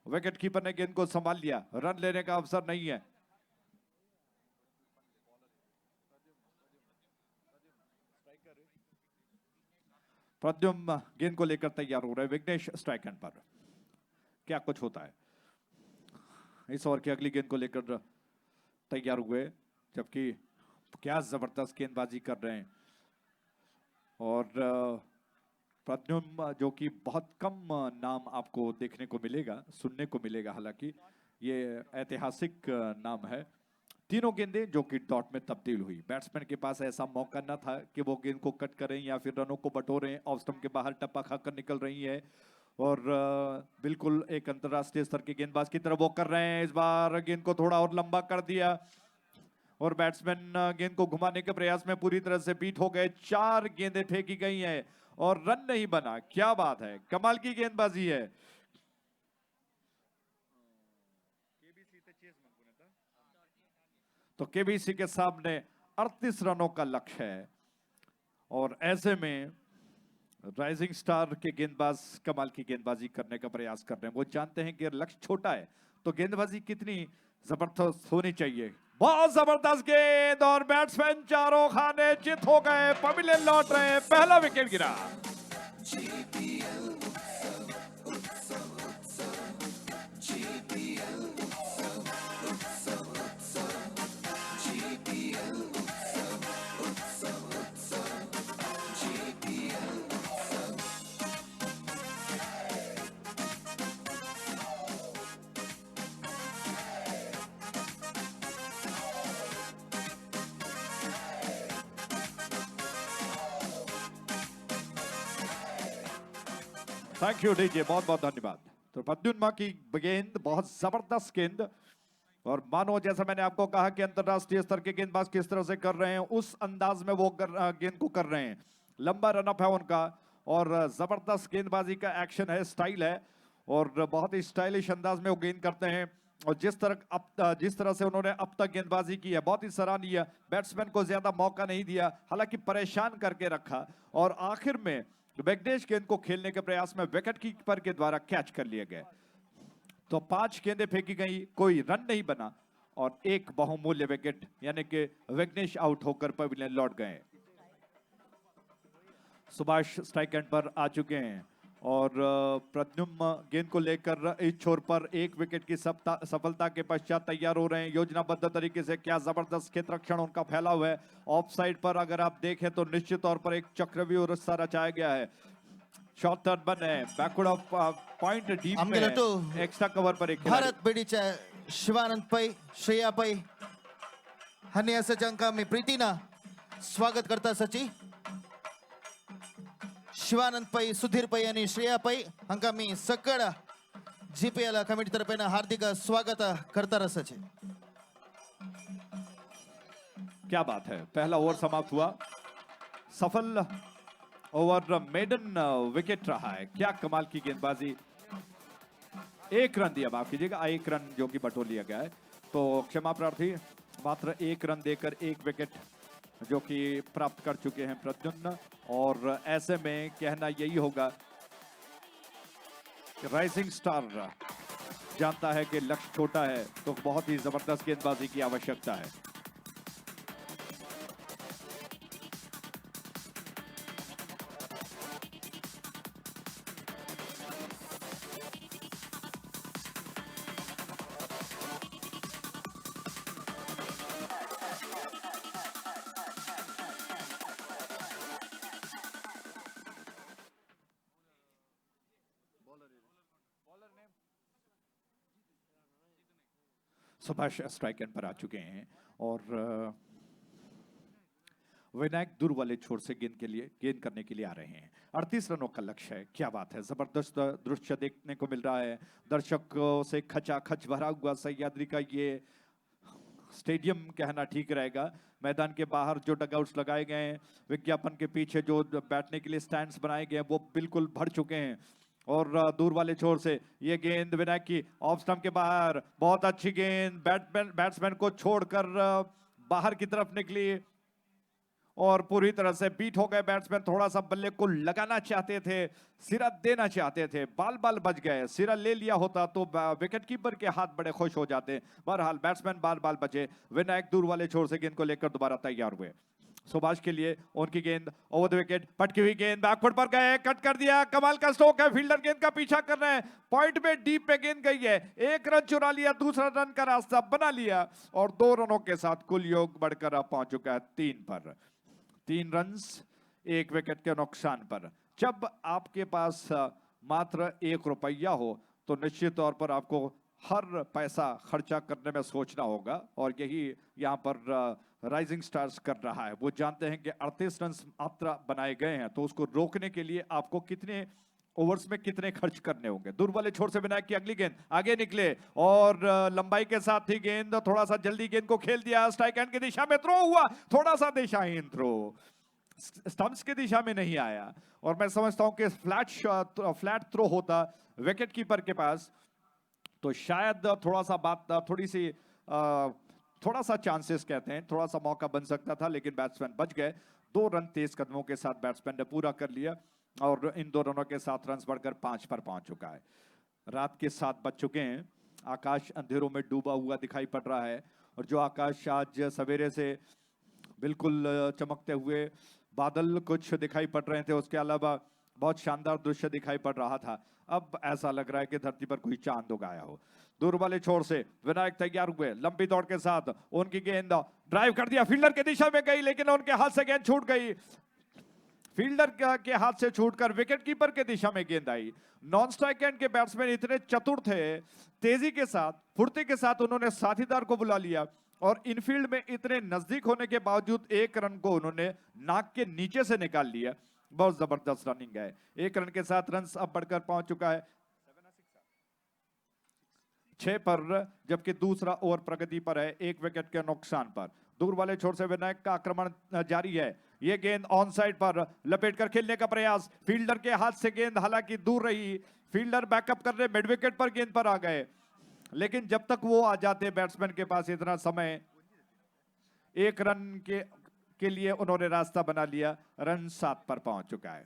विकेट कीपर ने गेंद को संभाल लिया. रन लेने का अवसर नहीं है. प्रद्युम्न गेंद को लेकर तैयार हो रहे. विघ्नेश स्ट्राइक एंड पर. क्या कुछ होता है. इस ओवर की अगली गेंद को लेकर तैयार हुए, जबकि क्या जबरदस्त गेंदबाजी कर रहे हैं. और प्रद्युम्न जो कि बहुत कम नाम आपको देखने को मिलेगा, सुनने को मिलेगा, हालांकि ये ऐतिहासिक नाम है. तीनों गेंदें जो कि डॉट में तब्दील हुई. बैट्समैन के पास ऐसा मौका न था कि वो गेंद को कट करें या फिर रनों को बटोरें. ऑफ स्टंप के बाहर टप्पा खाकर निकल रही है और बिल्कुल एक अंतरराष्ट्रीय स्तर के गेंदबाज की तरह वो कर रहे हैं. इस बार गेंद को थोड़ा और लंबा कर दिया और बैट्समैन गेंद को घुमाने के प्रयास में पूरी तरह से बीट हो गए. 4 गेंदें फेंकी गई हैं और रन नहीं बना. क्या बात है, कमाल की गेंदबाजी है. तो केबीसी के सामने 38 रनों का लक्ष्य है और ऐसे में राइजिंग स्टार के गेंदबाज कमाल की गेंदबाजी करने का प्रयास कर रहे हैं. वो जानते हैं कि लक्ष्य छोटा है तो गेंदबाजी कितनी जबरदस्त होनी चाहिए. बहुत जबरदस्त गेंद और बैट्समैन चारों खाने चित हो गए. पवेलियन लौट रहे हैं. पहला विकेट गिरा. थैंक यू डीजे, बहुत बहुत धन्यवाद. तो प्रद्युम्न की गेंद बहुत जबरदस्त गेंद और मानो जैसा मैंने आपको कहा कि अंतरराष्ट्रीय स्तर के गेंदबाज किस तरह से कर रहे हैं, उस अंदाज में वो गेंद को कर रहे हैं. लंबा रनअप है उनका और जबरदस्त गेंदबाजी का एक्शन है, स्टाइल है और बहुत ही स्टाइलिश अंदाज में वो गेंद करते हैं. और जिस तरह से उन्होंने अब तक गेंदबाजी की है बहुत ही सराहनीय. बैट्समैन को ज्यादा मौका नहीं दिया, हालांकि परेशान करके रखा और आखिर में विघ्नेश गेंद को खेलने के प्रयास में विकेट कीपर के द्वारा कैच कर लिए गए. तो 5 गेंदें फेंकी गई, कोई रन नहीं बना और एक बहुमूल्य विकेट, यानी कि विघ्नेश आउट होकर पवेलियन लौट गए. सुभाष स्ट्राइक एंड पर आ चुके हैं और प्रद्युम्न गेंद को लेकर इस छोर पर एक विकेट की सफलता के पश्चात तैयार हो रहे हैं. योजनाबद्ध तरीके से क्या जबरदस्त क्षेत्ररक्षण उनका फैला हुआ है. ऑफ साइड पर अगर आप देखें तो निश्चित तौर पर एक चक्रव्यूह रस्सा रचाया गया है. शॉर्ट टर्न बन है, बैकवर्ड ऑफ पॉइंट डीप में एक्स्ट्रा कवर पर एक भारत बेडीच्या शिवानंद पै, श्रेया पै आणि असाच्या अंका मी प्रीतीनं स्वागत करता सची. शिवानंद पै, सुधीर पै आणि श्रेया पै हांका मी सकळ जीपीएल कमिटी तर्फे हार्दिक स्वागत करता रसाचे. क्या बात है. पहला ओवर समाप्त हुआ. सफल ओवर मेडन विकेट रहा है। क्या कमाल की गेंदबाजी। 1 रन दिया, माफ कीजिएगा, 1 रन जो कि बटोर लिया गया है। तो क्षमा प्रार्थी, मात्र 1 रन देकर 1 विकेट जो कि प्राप्त कर चुके हैं प्रद्युम्न। और ऐसे में कहना यही होगा कि राइजिंग स्टार जानता है कि लक्ष्य छोटा है, तो बहुत ही जबरदस्त गेंदबाजी की आवश्यकता है। सुभाष स्ट्राइक एंड पर आ चुके हैं और विनायक दूर वाले छोर से गेंद करने के लिए आ रहे हैं। 38 रनों का लक्ष्य है। क्या बात है, जबरदस्त दृश्य देखने को मिल रहा है। दर्शकों से खचाखच भरा हुआ सह्याद्री का ये स्टेडियम कहना ठीक रहेगा। मैदान के बाहर जो डगआउट्स लगाए गए हैं, विज्ञापन के पीछे जो बैठने के लिए स्टैंड्स बनाए गए हैं, वो बिल्कुल भर चुके हैं। और दूर वाले छोर से ये गेंद विनायक की ऑफ स्टंप के बाहर, बहुत अच्छी गेंद, बैट्समैन को छोड़कर बाहर की तरफ निकली और पूरी तरह से बीट हो गए बैट्समैन। थोड़ा सा बल्ले को लगाना चाहते थे, सिरा देना चाहते थे, बाल बच गए। सिरा ले लिया होता तो विकेट कीपर के हाथ बड़े खुश हो जाते। बहरहाल बैट्समैन बाल बचे। विनायक दूर वाले छोर से गेंद को लेकर दोबारा तैयार हुए। सुभाष के लिए उनकी गेंद ओवर द विकेट, पटकी हुई गेंद बैकफुट पर गए, कट कर दिया। कमाल का स्ट्रोक है, फील्डर गेंद का पीछा कर रहे हैं, पॉइंट में डीप पे गेंद गई है। 1 रन चुरा लिया, दूसरा रन का रास्ता बना लिया और 2 रनों के साथ कुल योग बढ़कर अब पहुंच चुका है 3 पर। 3 रन्स 1 विकेट के नुकसान पर। जब आपके पास मात्र 1 रुपया हो तो निश्चित तौर पर आपको हर पैसा खर्चा करने में सोचना होगा और यही यहाँ पर राइजिंग स्टार्स कर रहा है। वो जानते हैं कि 38 रन मात्र बनाए गए हैं, तो उसको रोकने के लिए आपको कितने ओवर्स में कितने खर्च करने होंगे। दूर वाले छोर से विनायक की अगली गेंद आगे निकले और लंबाई के साथ ही गेंद, थोड़ा सा जल्दी गेंद को खेल दिया। स्ट्राइक एंड की दिशा में थ्रो हुआ, थोड़ा सा दिशाहीन थ्रो, स्टंप्स की दिशा में नहीं आया। और मैं समझता हूं कि फ्लैट थ्रो होता विकेट कीपर के पास तो शायद थोड़ा सा चांसेस कहते हैं, थोड़ा सा मौका बन सकता था, लेकिन बैट्समैन बच गए। 2 रन तेज कदमों के साथ बैट्समैन ने पूरा कर लिया और इन 2 रनों के साथ रन बढ़कर 5 पर पहुंच चुका है। रात के 7 बज चुके हैं। आकाश अंधेरों में डूबा हुआ दिखाई पड़ रहा है और जो आकाश आज सवेरे से बिल्कुल चमकते हुए बादल कुछ दिखाई पड़ रहे थे, उसके अलावा बहुत शानदार दृश्य दिखाई पड़ रहा था। अब ऐसा लग रहा है कि धरती पर कोई चांद उगाया हो। दूर वाले छोर से विनायक तैयार हुए, लंबी दौड़ के साथ उनकी गेंद ड्राइव कर दिया, फील्डर के दिशा में गई, लेकिन उनके हाथ से गेंद छूट गई। फील्डर के हाथ से छूटकर विकेट कीपर के दिशा में गेंद आई। नॉन स्ट्राइक एंड के बैट्समैन इतने चतुर थे, तेजी के साथ, फुर्ती के साथ उन्होंने साथीदार को बुला लिया और इनफील्ड में इतने नजदीक होने के बावजूद 1 रन को उन्होंने नाक के नीचे से निकाल लिया। बहुत जबरदस्त रनिंग है। 1 रन के साथ रन अब बढ़कर पहुंच चुका है 6 पर, जबकि दूसरा ओवर प्रगति पर है 1 विकेट के नुकसान पर। दूर वाले छोर से विनायक का आक्रमण जारी है। ये गेंद ऑन साइड पर लपेटकर खेलने का प्रयास, फील्डर के हाथ से गेंद हालांकि दूर रही, फील्डर बैकअप करने मिड विकेट पर गेंद पर आ गए, लेकिन जब तक वो आ जाते बैट्समैन के पास इतना समय, 1 रन के लिए उन्होंने रास्ता बना लिया। रन 7 पर पहुंच चुका है।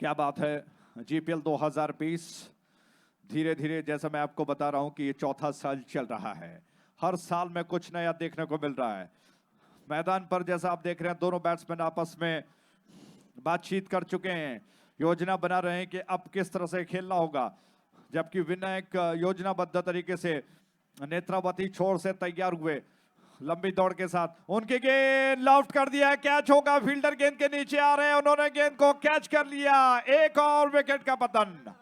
क्या बात है। जीपीएल 2020 धीरे धीरे, जैसा मैं आपको बता रहा हूं कि ये 4था साल चल रहा है। हर साल में कुछ नया देखने को मिल रहा है। मैदान पर जैसा आप देख रहे हैं, दोनों बैट्समैन आपस में बातचीत कर चुके हैं, योजना बना रहे हैं कि अब किस तरह से खेलना होगा। जबकि विनायक योजनाबद्ध तरीके से नेत्रावती छोर से तैयार हुए, लंबी दौड़ के साथ उनकी गेंद लॉफ्ट कर दिया है, कैच होगा। फील्डर गेंद के नीचे आ रहे हैं, उन्होंने गेंद को कैच कर लिया। 1 और विकेट का पतन,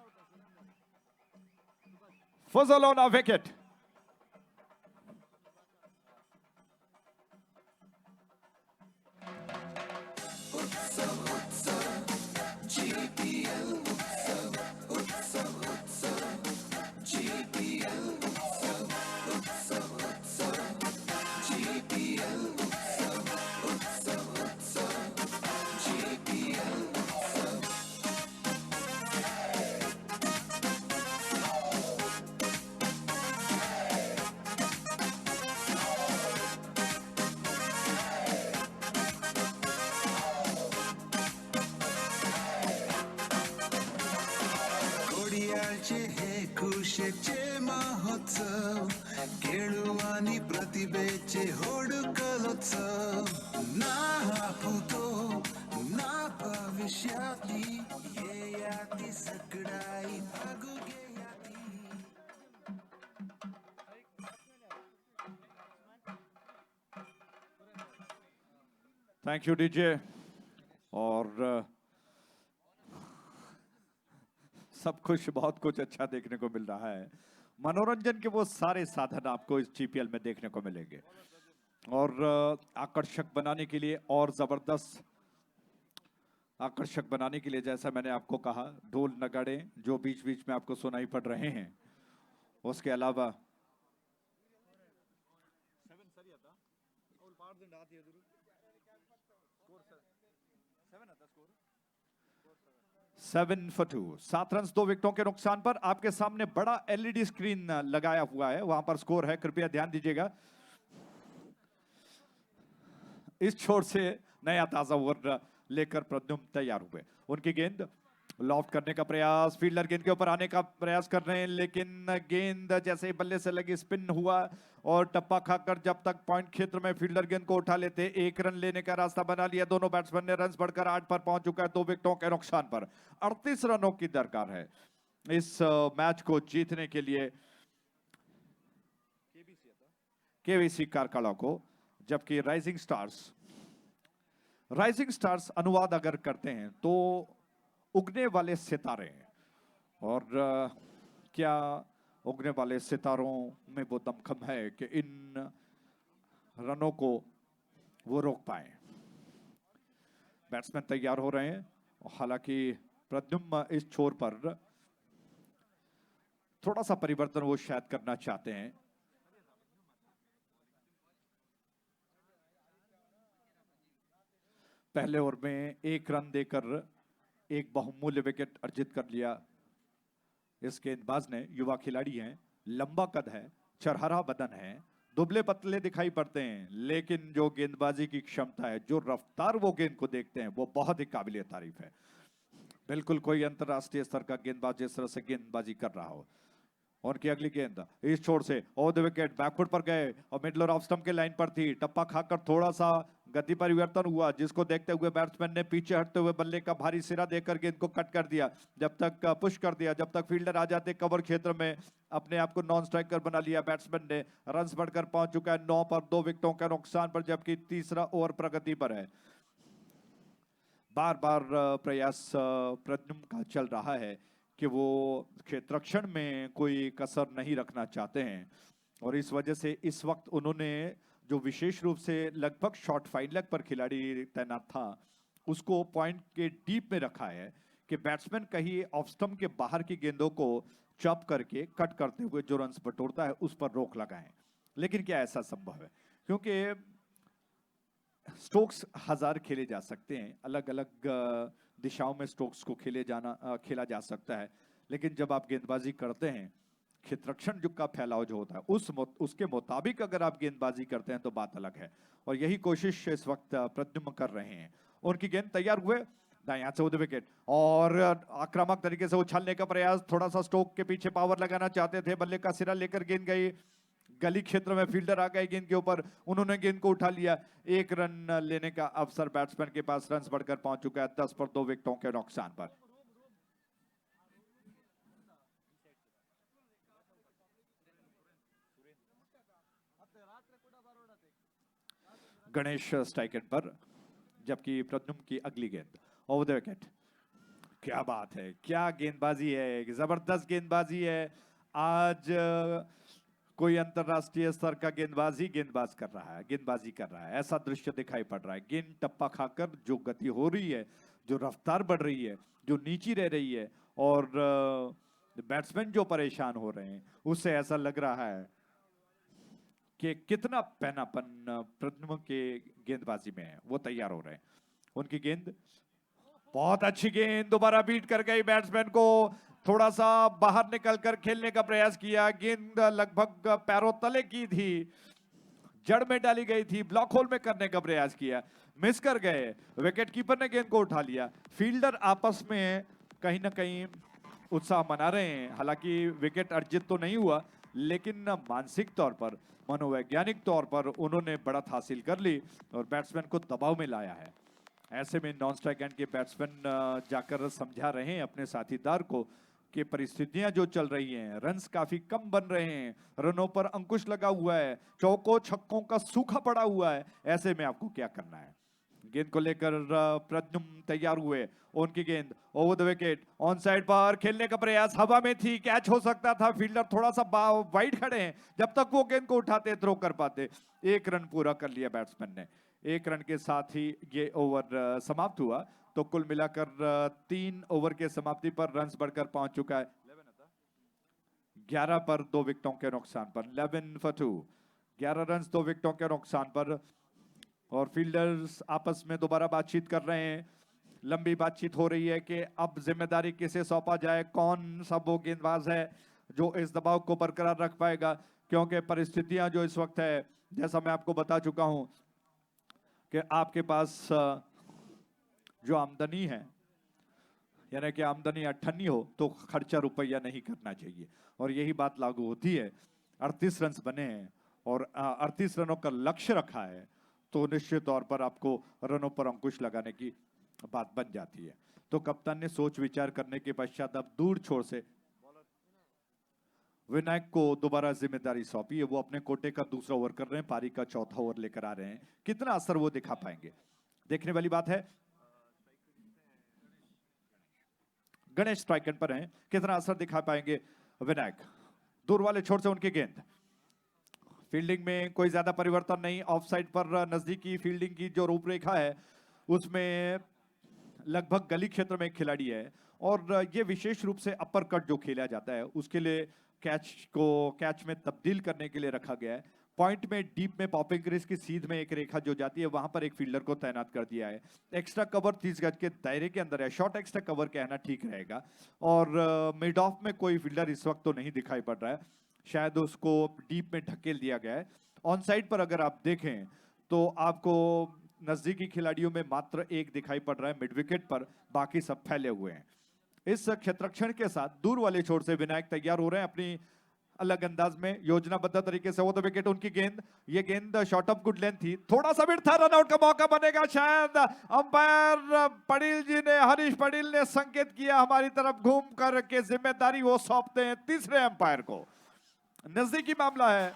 फजल ऑन अ विकेट। खुशेचे महोत्सव खेळू आणि प्रतिभेचे होड कलोत्सव ना भूतो ना भविष्याती ये याती सगळाई भागू घे याती. Thank you DJ. और सब कुछ बहुत कुछ अच्छा देखने को मिल रहा है. मनोरंजन के वो सारे साधन आपको इस जीपीएल में देखने को मिलेंगे और आकर्षक बनाने के लिए और जबरदस्त आकर्षक बनाने के लिए जैसा मैंने आपको कहा ढोल नगाड़े जो बीच बीच में आपको सुनाई पड़ रहे हैं. उसके अलावा सेवन फॉर 2 7 रन 2 विकेटों के नुकसान पर. आपके सामने बड़ा एलईडी स्क्रीन लगाया हुआ है, वहां पर स्कोर है, कृपया ध्यान दीजिएगा. इस छोर से नया ताजा ओवर लेकर प्रद्युम्न तैयार हुए. उनकी गेंद लॉफ्ट करने का प्रयास, फील्डर गेंद के ऊपर आने का प्रयास कर रहे हैं लेकिन गेंद जैसे ही बल्ले से लगी स्पिन हुआ और टप्पा खाकर जब तक पॉइंट क्षेत्र में फील्डर गेंद को उठा लेते 1 रन लेने का रास्ता बना लिया. दोनों बैट्समैन ने रन बढ़कर 8 पर पहुंच चुका है 2 विकेटों के नुकसान पर. 38 रनों की दरकार है इस मैच को जीतने के लिए केवीसी कारकाड़ा को. जबकि राइजिंग स्टार्स अनुवाद अगर करते हैं तो उगने वाले सितारे हैं. और क्या उगने वाले सितारों में वो दमखम है कि इन रनों को वो रोक पाए. बैट्समैन तैयार हो रहे हैं. हालांकि प्रद्युम्न इस छोर पर थोड़ा सा परिवर्तन वो शायद करना चाहते हैं. पहले ओवर में 1 रन देकर एक बहुमूल्य विकेट अर्जित कर लिया इस गेंदबाज ने. युवा खिलाड़ी हैं, लंबा कद है, चरहरा बदन है, दुबले पतले दिखाई पड़ते हैं लेकिन जो गेंदबाजी की क्षमता है, जो रफ्तार वो गेंद को देखते हैं वो बहुत ही काबिल तारीफ है. बिल्कुल कोई अंतरराष्ट्रीय स्तर का गेंदबाज जिस तरह से गेंदबाजी कर रहा हो. उनकी अगली गेंद इस छोर से ओवर द विकेट बैकफुट पर गए और मिडल ऑफ स्टंप के लाइन पर थी. टप्पा खाकर थोड़ा सा गति परिवर्तन हुआ जिसको देखते हुए बैट्समैन ने पीछे हटते हुए बल्ले का भारी सिरा देकर गेंद को कट कर दिया. जब तक पुश कर दिया जब तक फील्डर आ जाते कवर क्षेत्र में अपने आप को नॉन स्ट्राइकर बना लिया. बैट्समैन ने रन बढ़कर पहुंच चुका है 9 पर 2 विकेटों के नुकसान पर. जबकि तीसरा ओवर प्रगति पर है. बार बार प्रयास प्रद्युम्न का चल रहा है कि वो क्षेत्ररक्षण में कोई कसर नहीं रखना चाहते हैं और इस वजह से इस वक्त उन्होंने जो विशेष रूप से लगभग शॉर्ट फाइन लेग पर खिलाड़ी तैनात था उसको पॉइंट के डीप में रखा है कि बैट्समैन कहीं ऑफ स्टंप के बाहर की गेंदों को चॉप करके कट करते हुए जो रन्स बटोरता है उस पर रोक लगाएं. लेकिन क्या ऐसा संभव है? क्योंकि स्ट्रोक्स 1000 खेले जा सकते हैं, अलग अलग दिशाओं में स्ट्रोक्स को खेला जा सकता है. लेकिन जब आप गेंदबाजी करते हैं क्षेत्ररक्षण जो का फैलाव जो होता है उसके मुताबिक अगर आप गेंदबाजी करते हैं तो बात अलग है. और यही कोशिश इस वक्त प्रद्युम्न कर रहे हैं. उनकी गेंद तैयार हुए दाएं हाथ से ओवर द विकेट और आक्रामक तरीके से उछालने का प्रयास. थोड़ा सा स्ट्रोक के पीछे पावर लगाना चाहते थे, बल्ले का सिरा लेकर गेंद गई गली क्षेत्र में. फील्डर आ गए गेंद के ऊपर, उन्होंने गेंद को उठा लिया. 1 रन लेने का अवसर बैट्समैन के पास. रन बढ़कर पहुंच चुका है 10 पर 2 विकेटों के नुकसान पर. गणेश स्ट्राइक एंड पर. जबकि प्रद्युम्न की अगली गेंद ओवर द विकेट. क्या बात है, क्या गेंदबाजी है, जबरदस्त गेंदबाजी है. आज कोई अंतरराष्ट्रीय स्तर का गेंदबाजी गेंदबाजी कर रहा है ऐसा दृश्य दिखाई पड़ रहा है. गेंद टप्पा खाकर जो गति हो रही है, जो रफ्तार बढ़ रही है, जो नीची रह रही है और बैट्समैन जो परेशान हो रहे हैं उससे ऐसा लग रहा है कि कितना पैनापन प्रद्युम्न के गेंदबाजी में है. वो तैयार हो रहे हैं. उनकी गेंद बहुत अच्छी गेंद दोबारा बीट कर गई. बैट्समैन को थोड़ा सा बाहर निकलकर खेलने का प्रयास किया. गेंद लगभग पैरों तले की थी, जड़ में डाली गई थी. ब्लॉक होल में करने का प्रयास किया, मिस कर गए. विकेट कीपर ने गेंद को उठा लिया. फील्डर आपस में कहीं ना कहीं उत्साह मना रहे हैं। हालांकि विकेट अर्जित तो नहीं हुआ, लेकिन मानसिक तौर पर, मनोवैज्ञानिक तौर पर उन्होंने बढ़त हासिल कर ली और बैट्समैन को दबाव में लाया है। ऐसे में नॉन स्ट्राइक एंड के बैट्समैन जाकर समझा रहे हैं अपने साथीदार को कि परिस्थितियां जो चल रही हैं, रन्स काफी कम बन रहे हैं, रनों पर अंकुश लगा हुआ है, चौकों छक्कों का सूखा पड़ा हुआ है, ऐसे में आपको क्या करना है। गेंद को लेकर प्रद्युम्न तैयार हुए, उनकी गेंद over the wicket, on side पर खेलने का प्रयास, हवा में थी, कैच हो सकता था, फील्डर थोड़ा सा वाइड खड़े हैं, जब तक वो गेंद को उठाते थ्रो कर पाते। 1 रन पूरा कर लिया बैट्समैन ने। 1 रन के साथ ही ये ओवर समाप्त हुआ। तो कुल मिलाकर 3 ओवर के समाप्ति पर रन्स बढ़कर पहुंच चुका है 11 पर 2 विकेटों के नुकसान पर। 11 for 2, 11 रन्स 2 विकेटों के नुकसान पर। और फील्डर्स आपस में दोबारा बातचीत कर रहे हैं। लंबी बातचीत हो रही है कि अब जिम्मेदारी किसे सौंपा जाए, कौन सा वो गेंदबाज है जो इस दबाव को बरकरार रख पाएगा, क्योंकि परिस्थितियां जो इस वक्त है, जैसा मैं आपको बता चुका हूं कि आपके पास जो आमदनी है, यानी कि आमदनी 98 हो तो खर्चा रुपया नहीं करना चाहिए, और यही बात लागू होती है। 38 रन बने हैं और 38 रनों का लक्ष्य रखा है, तो निश्चित तौर पर आपको रनों पर अंकुश लगाने की बात बन जाती है। तो कप्तान ने सोच विचार करने के पश्चात अब दूर छोर से विनायक को दोबारा जिम्मेदारी सौंपी है। वो अपने कोटे का दूसरा ओवर कर रहे हैं, पारी का चौथा ओवर लेकर आ रहे हैं। कितना असर वो दिखा पाएंगे, देखने वाली बात है। गणेश स्ट्राइक एंड पर हैं, कितना असर दिखा पाएंगे विनायक। दूर वाले छोर से उनकी गेंद, फील्डिंग में कोई ज्यादा परिवर्तन नहीं। ऑफ साइड पर नजदीकी फील्डिंग की जो रूपरेखा है उसमें लगभग गली क्षेत्र में एक खिलाड़ी है, और ये विशेष रूप से अपर कट जो खेला जाता है उसके लिए कैच में तब्दील करने के लिए रखा गया है। पॉइंट में डीप में पॉपिंग क्रीज की सीध में एक रेखा जो जाती है, वहां पर एक फील्डर को तैनात कर दिया है। एक्स्ट्रा कवर 30 गज के दायरे के अंदर है, शॉर्ट एक्स्ट्रा कवर कहना ठीक रहेगा। और मिड ऑफ में कोई फील्डर इस वक्त तो नहीं दिखाई पड़ रहा है, शायद उसको डीप में ढकेल दिया गया है। ऑन साइड पर अगर आप देखें तो आपको नजदीकी खिलाड़ियों में मात्र एक दिखाई पड़ रहा है मिड विकेट पर, बाकी सब फैले हुए हैं। इस क्षेत्ररक्षण के साथ दूर वाले छोर से विनायक तैयार हो रहे हैं अपनी अलग अंदाज में, योजनाबद्ध तरीके से। वो तो विकेट, उनकी गेंद, ये गेंद शॉर्ट ऑफ गुड लेंथ थी, थोड़ा सा मिड था, रन आउट का मौका बनेगा शायद। अंपायर पटेल जी ने, हरीश पटेल ने संकेत किया हमारी तरफ घूम कर के जिम्मेदारी वो सौंपते हैं तीसरे अंपायर को। नजदीकी मामला है,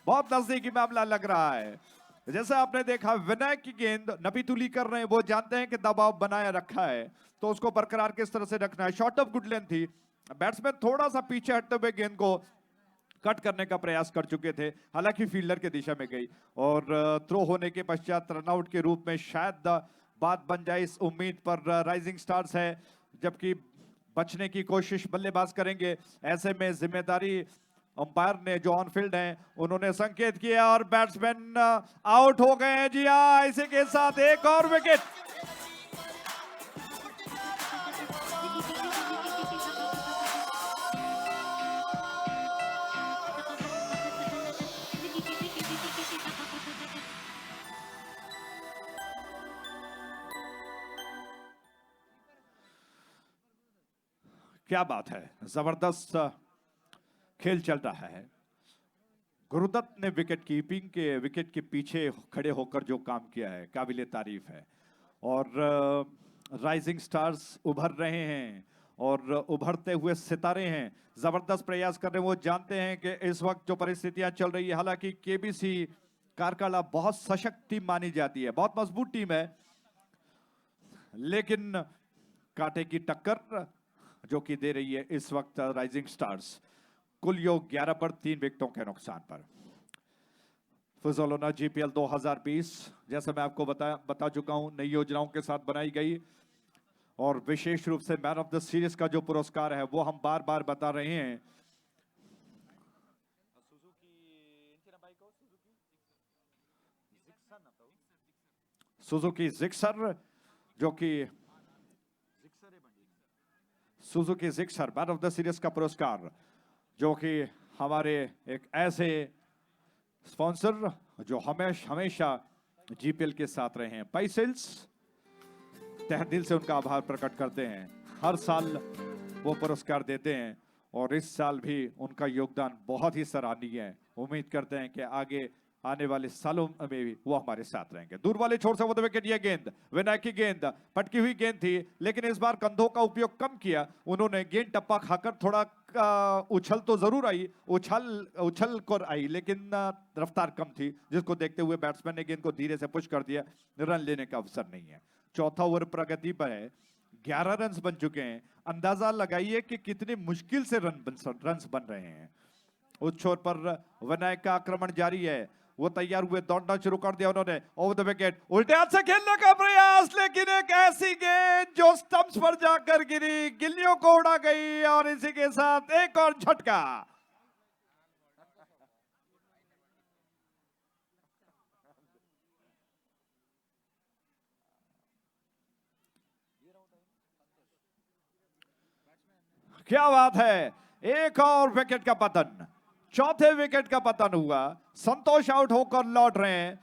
बहुत नजदीकी मामला लग रहा है। जैसा आपने देखा विनायक की गेंद नपीतुली कर रहे हैं, वो जानते हैं कि दबाव बनाया रखा है तो उसको बरकरार किस तरह से रखना है। शॉर्ट ऑफ गुड लेंथ थी, बैट्समैन थोड़ा सा पीछे हटते हुए गेंद को कट करने का प्रयास कर चुके थे, हालांकि फील्डर के दिशा में गई और थ्रो होने के पश्चात रनआउट के रूप में शायद बात बन जाए, इस उम्मीद पर राइजिंग स्टार्स है, जबकि बचने की कोशिश बल्लेबाज करेंगे। ऐसे में जिम्मेदारी अंपायर ने जो ऑन फील्ड हैं उन्होंने संकेत किया और बैट्समैन आउट हो गए हैं। जी हाँ, इसी के साथ एक और विकेट। क्या बात है, जबरदस्त खेल चल रहा है। गुरुदत्त ने विकेट के पीछे खड़े होकर जो काम किया है काबिले तारीफ है, और राइजिंग स्टार्स उभर रहे हैं और उभरते हुए सितारे हैं, जबरदस्त प्रयास कर रहे हैं। वो जानते हैं कि इस वक्त जो परिस्थितियां चल रही है, हालांकि केबीसी कारकाला बहुत सशक्त टीम मानी जाती है, बहुत मजबूत टीम है, लेकिन कांटे की टक्कर जो कि दे रही है इस वक्त राइजिंग स्टार्स। कुल योग 11 पर 3 विकेटों के नुकसान पर। फुजोलोना जीपीएल 2020 जैसा मैं आपको बता चुका हूं, नई योजनाओं के साथ बनाई गई, और विशेष रूप से मैन ऑफ द सीरीज का जो पुरस्कार है वो हम बार बार बता रहे हैं। सुजुकी जिक्सर, जो कि Suzuki Gixxer man of the series का पुरस्कार, जो कि हमारे एक ऐसे स्पॉन्सर जो हमेशा जीपीएल के साथ रहे हैं, पाइसेल्स, तहे दिल से उनका आभार प्रकट करते हैं। हर साल वो पुरस्कार देते हैं और इस साल भी उनका योगदान बहुत ही सराहनीय है। उम्मीद करते हैं कि आगे आने वाले सालों में भी वो हमारे साथ रहेंगे। दूर वाले छोर से वो विकेट, ये गेंद विनायक की गेंद, पटकी हुई गेंद थी लेकिन इस बार कंधों का उपयोग कम किया उन्होंने। गेंद टप्पा खाकर थोड़ा उछल तो जरूर आई, उछल कर आई लेकिन रफ्तार कम थी, जिसको देखते हुए बैट्समैन ने गेंद को धीरे से पुश कर दिया। रन लेने का अवसर नहीं है। चौथा ओवर प्रगति पर है, 11 रन बन चुके हैं। अंदाजा लगाइए कि कितनी मुश्किल से रन बन रहे हैं। उस छोर पर विनायक का आक्रमण जारी है, वो तैयार हुए, दौड़ना शुरू कर दिया उन्होंने। ओवर द विकेट, उल्टे हाथ से खेलने का प्रयास, लेकिन एक ऐसी गेंद जो स्टंप्स पर जाकर गिरी, गिल्लियों को उड़ा गई और इसी के साथ एक और झटका। क्या बात है, एक और विकेट का पतन, चौथे विकेट का पतन हुआ। संतोष आउट होकर लौट रहे हैं।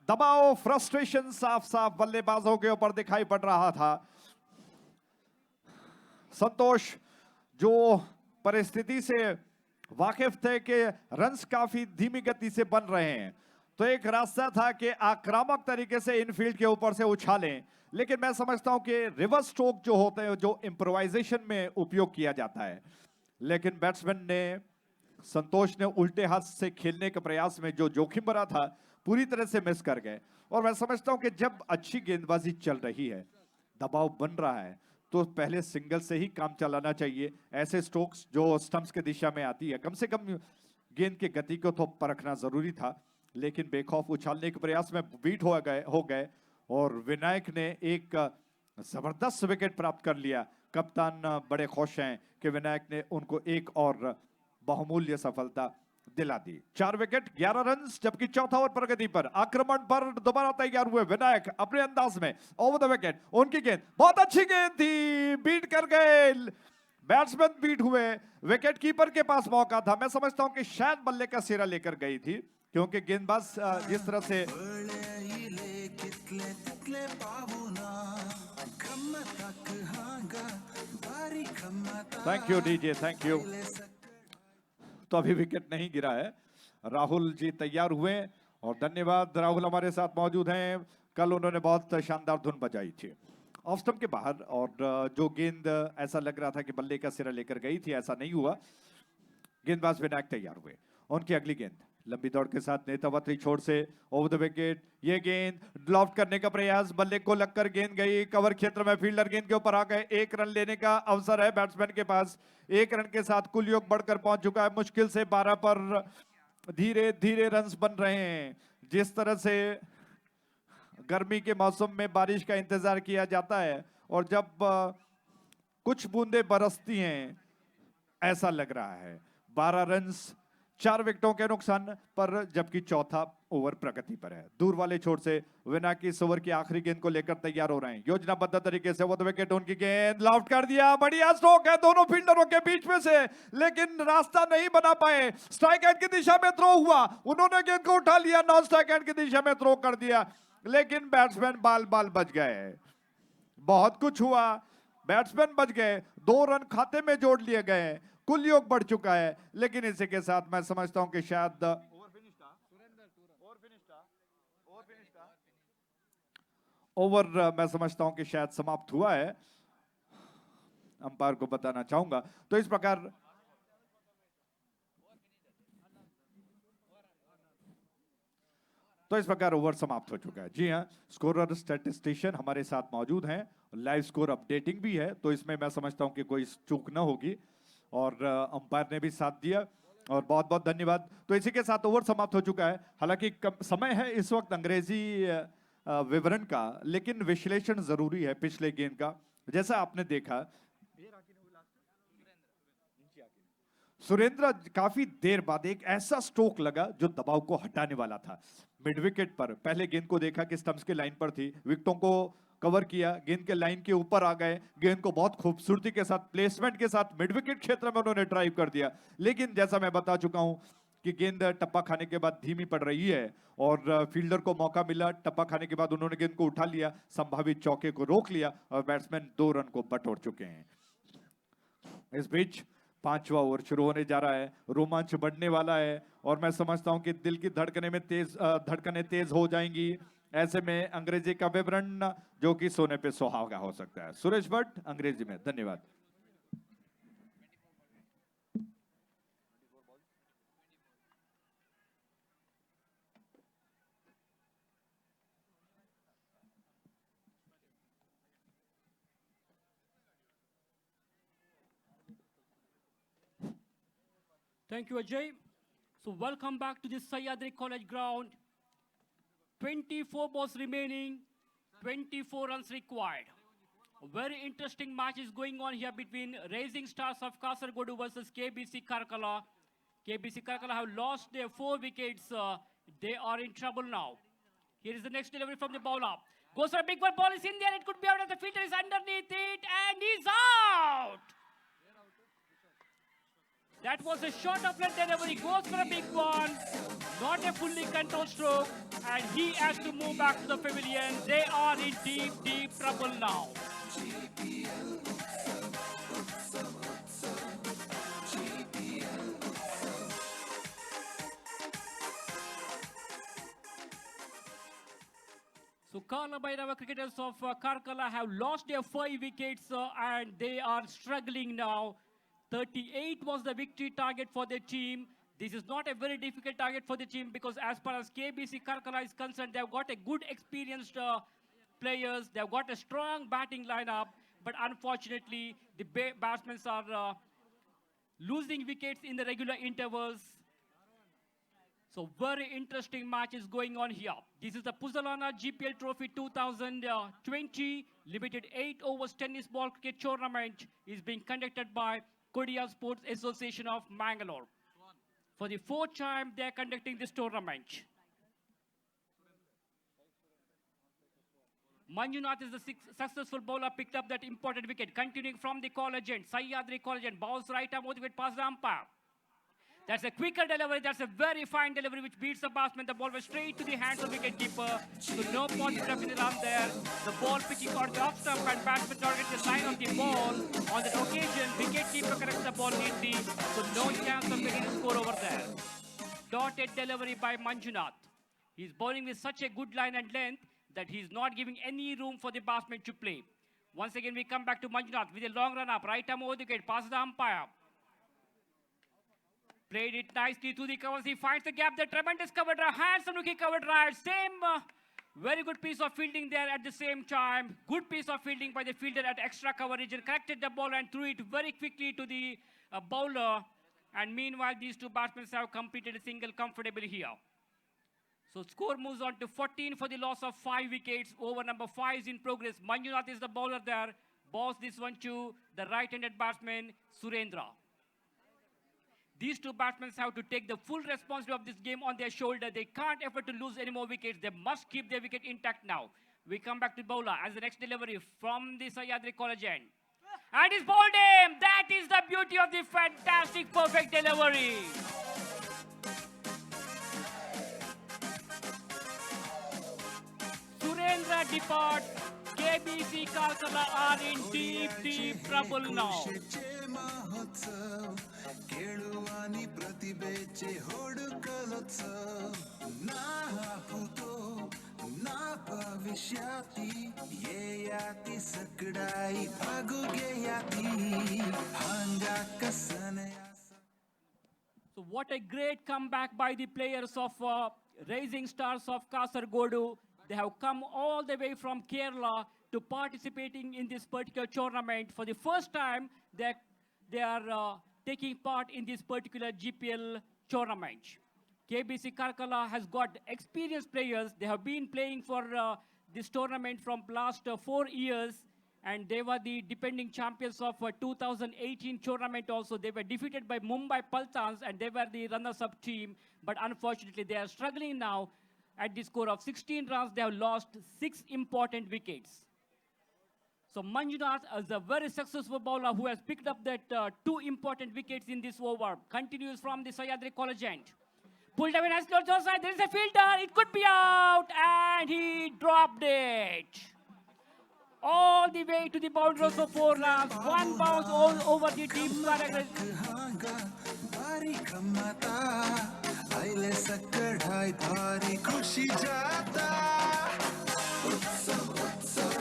दबाव, फ्रस्ट्रेशन साफ साफ बल्लेबाजों के ऊपर दिखाई पड़ रहा था। संतोष जो परिस्थिति से वाकिफ थे कि रन्स काफी धीमी गति से बन रहे हैं, तो एक रास्ता था कि आक्रामक तरीके से इनफील्ड के ऊपर से उछालें, लेकिन मैं समझता हूं कि रिवर्स स्ट्रोक जो होते हैं, जो इंप्रोवाइजेशन में उपयोग किया जाता है, लेकिन बैट्समैन ने, संतोष ने उल्टे हाथ से खेलने के प्रयास में जो जोखिम भरा था पूरी तरह से मिस कर गए। और मैं समझता हूं कि जब अच्छी गेंदबाजी चल रही है, दबाव बन रहा है, तो पहले सिंगल से ही काम चलाना चाहिए। ऐसे स्ट्रोक्स जो स्टंप्स के दिशा में आती है, कम से कम गेंद की गति को तो परखना जरूरी था, लेकिन बेखौफ उछालने के प्रयास में बीट हो गए और विनायक ने एक जबरदस्त विकेट प्राप्त कर लिया। कप्तान बड़े खुश हैं कि विनायक ने उनको एक और बहुमूल्य सफलता दिला दी। 4 विकेट, 11 रन, जबकि चौथा ओवर प्रगति पर। आक्रमण पर दोबारा तैयार हुए विनायक अपने अंदाज में। ओवर द विकेट, उनकी गेंद बहुत अच्छी गेंद थी, बीट कर गए, बैट्समैन बीट हुए। विकेट कीपर के पास मौका था, मैं समझता हूं कि शायद बल्ले का सिरा लेकर गई थी, क्योंकि गेंदबाज जिस तरह से thank you DJ, thank you. तो अभी विकेट नहीं गिरा है। राहुल जी तैयार हुए और धन्यवाद, राहुल हमारे साथ मौजूद हैं। कल उन्होंने बहुत शानदार धुन बजाई थी ऑफ स्टंप के बाहर, और जो गेंद ऐसा लग रहा था कि बल्ले का सिरा लेकर गई थी, ऐसा नहीं हुआ। गेंदबाज विनायक तैयार हुए, उनकी अगली गेंद लंबी दौड़ के साथ नेतावत्री छोर से ओवर द विकेट। ये गेंद लॉफ्ट करने का प्रयास, बल्ले को लगकर गेंद गई कवर क्षेत्र में, फील्डर गेंद के ऊपर आ गए। 1 रन लेने का अवसर है बैट्समैन के पास। 1 रन के साथ कुल योग बढ़कर पहुंच चुका है मुश्किल से 12 पर। धीरे धीरे रन्स बन रहे हैं। जिस तरह से गर्मी के मौसम में बारिश का इंतजार किया जाता है और जब कुछ बूंदे बरसती हैं, ऐसा लग रहा है। 12 रन्स, 4 विकेटों के नुकसान पर, जबकि चौथा ओवर प्रगति पर है। दूर वाले छोर से विनायक की इस ओवर की आखिरी गेंद को लेकर तैयार हो रहे हैं योजनाबद्ध तरीके से। वो विकेट, उनकी गेंद लॉफ्ट कर दिया, बढ़िया स्ट्रोक है दोनों फील्डरों के बीच में से, लेकिन रास्ता नहीं बना पाए। स्ट्राइक एंड की दिशा में थ्रो हुआ, उन्होंने गेंद को उठा लिया, नॉन स्ट्राइक एंड की दिशा में थ्रो कर दिया, लेकिन बैट्समैन बाल बच गए। बहुत कुछ हुआ, बैट्समैन बच गए, 2 रन खाते में जोड़ लिए गए, कुल योग बढ़ चुका है। लेकिन इसी के साथ मैं समझता हूं कि शायद ओवर मैं समझता हूं कि शायद समाप्त हुआ है। अंपायर को बताना चाहूंगा। तो इस प्रकार ओवर समाप्त हो चुका है। जी हाँ, स्कोरर स्टैटिस्टिशियन हमारे साथ मौजूद हैं, लाइव स्कोर अपडेटिंग भी है, तो इसमें मैं समझता हूं कि कोई चूक ना होगी, और अंपायर ने भी साथ दिया, और बहुत बहुत धन्यवाद। तो इसी के साथ ओवर समाप्त हो चुका है। हालांकि समय है इस वक्त अंग्रेजी विवरण का, लेकिन विश्लेषण जरूरी है पिछले गेंद का। जैसा आपने देखा, सुरेंद्र काफी देर बाद एक ऐसा स्ट्रोक लगा जो दबाव को हटाने वाला था। मिड विकेट पर पहले गेंद को देखा कि स्टंप्स के लाइन पर थी, विकेटों को कवर किया, गेंद के लाइन के ऊपर आ गए, गेंद को बहुत खूबसूरती के साथ, प्लेसमेंट के साथ मिड विकेट क्षेत्र में उन्होंने ड्राइव कर दिया। लेकिन जैसा मैं बता चुका हूं कि गेंद टप्पा खाने के बाद धीमी पड़ रही है और फील्डर को मौका मिला, टप्पा खाने के बाद उन्होंने गेंद को उठा लिया, संभावित चौके को रोक लिया और बैट्समैन 2 रन को बटोर चुके हैं। इस बीच 5वां ओवर शुरू होने जा रहा है, रोमांच बढ़ने वाला है और मैं समझता हूं कि दिल की धड़कनें तेज हो जाएंगी। ऐसे में अंग्रेजी का विवरण जो कि सोने पे सुहागा हो सकता है। सुरेश भट्ट अंग्रेजी में, धन्यवाद। Thank you, Ajay. So welcome back to the Sahyadri College ground. 24 balls remaining, 24 runs required. A very interesting match is going on here between Rising Stars of Kasargodu versus KBC Karkala. KBC Karkala have lost their 4 wickets. They are in trouble now. Here is the next delivery from the bowler. Goes for a big one, ball is in there. It could be out of the fielder, is underneath it, and he's out. That was a short of length delivery. Goes for a big one. Not a fully controlled stroke. And he has to move back to the pavilion. They are in deep, deep trouble now. So Karla Bhairava cricketers of Karkala have lost their 5 wickets and they are struggling now. 38 was the victory target for their team. This is not a very difficult target for the team because as far as KBC Karkala is concerned, they have got a good experienced players. They have got a strong batting lineup. But unfortunately, the batsmen are losing wickets in the regular intervals. So very interesting match is going on here. This is the Puzalana GPL Trophy 2020 limited 8 overs tennis ball cricket tournament is being conducted by Kodia Sports Association of Mangalore. For the 4th time, they are conducting this tournament. Manjunath is the successful bowler, picked up that important wicket. Continuing from the college end, Sahyadri college end, balls right arm wicket past the umpire. That's a quicker delivery, that's a very fine delivery which beats the batsman. The ball was straight to the hands of wicketkeeper. So no point put up in the run there. The ball pitching on the off stump and batsman targets the line of the ball. On that occasion, wicketkeeper corrects the ball neatly. So no chance of getting a score over there. Dotted delivery by Manjunath. He's bowling with such a good line and length that he's not giving any room for the batsman to play. Once again, we come back to Manjunath with a long run up. Right arm over the wicket, passes the umpire. Played it nicely to the covers. He finds the gap. The tremendous cover drive. Handsome looking cover drive. Same very good piece of fielding there at the same time. Good piece of fielding by the fielder at extra coverage and corrected the ball and threw it very quickly to the bowler. And meanwhile, these two batsmen have completed a single comfortably here. So score moves on to 14 for the loss of 5 wickets. Over number 5 is in progress. Manjunath is the bowler there. Bowls this one to the right-handed batsman, Surendra. These two batsmen have to take the full responsibility of this game on their shoulder. They can't afford to lose any more wickets. They must keep their wicket intact now. We come back to bowler as the next delivery from the Sahyadri college end. And he's bowled him. That is the beauty of the fantastic, perfect delivery. Surendra departs. KBC Karkala are in deep, deep trouble now. केळुवानी प्रतिभेचे होडकलोत्सव ना हापुतो ना भविष्याती ये याती सकडाई भागुगे याती हांगा कसनया. So what a great comeback by the players of Rising Stars of Kasargodu. They have come all the way from Kerala to participating in this particular tournament. For the first time, they are taking part in this particular GPL tournament. KBC Karkala has got experienced players. They have been playing for this tournament from last 4 years, and they were the defending champions of 2018 tournament also. They were defeated by Mumbai Paltans, and they were the runners-up team. But unfortunately, they are struggling now. At the score of 16 runs, they have lost 6 important wickets. So Manjunath is a very successful bowler who has picked up that 2 important wickets in this over. Continues from the Sahyadri college end. Pulled away nicely on the side. There is a fielder. It could be out. And he dropped it. All the way to the boundary for 4 runs. One bounce all over the deep side. हांगा बारी कमाता आइले सकड़ाई भारी खुशी जाता उत्सव उत्सव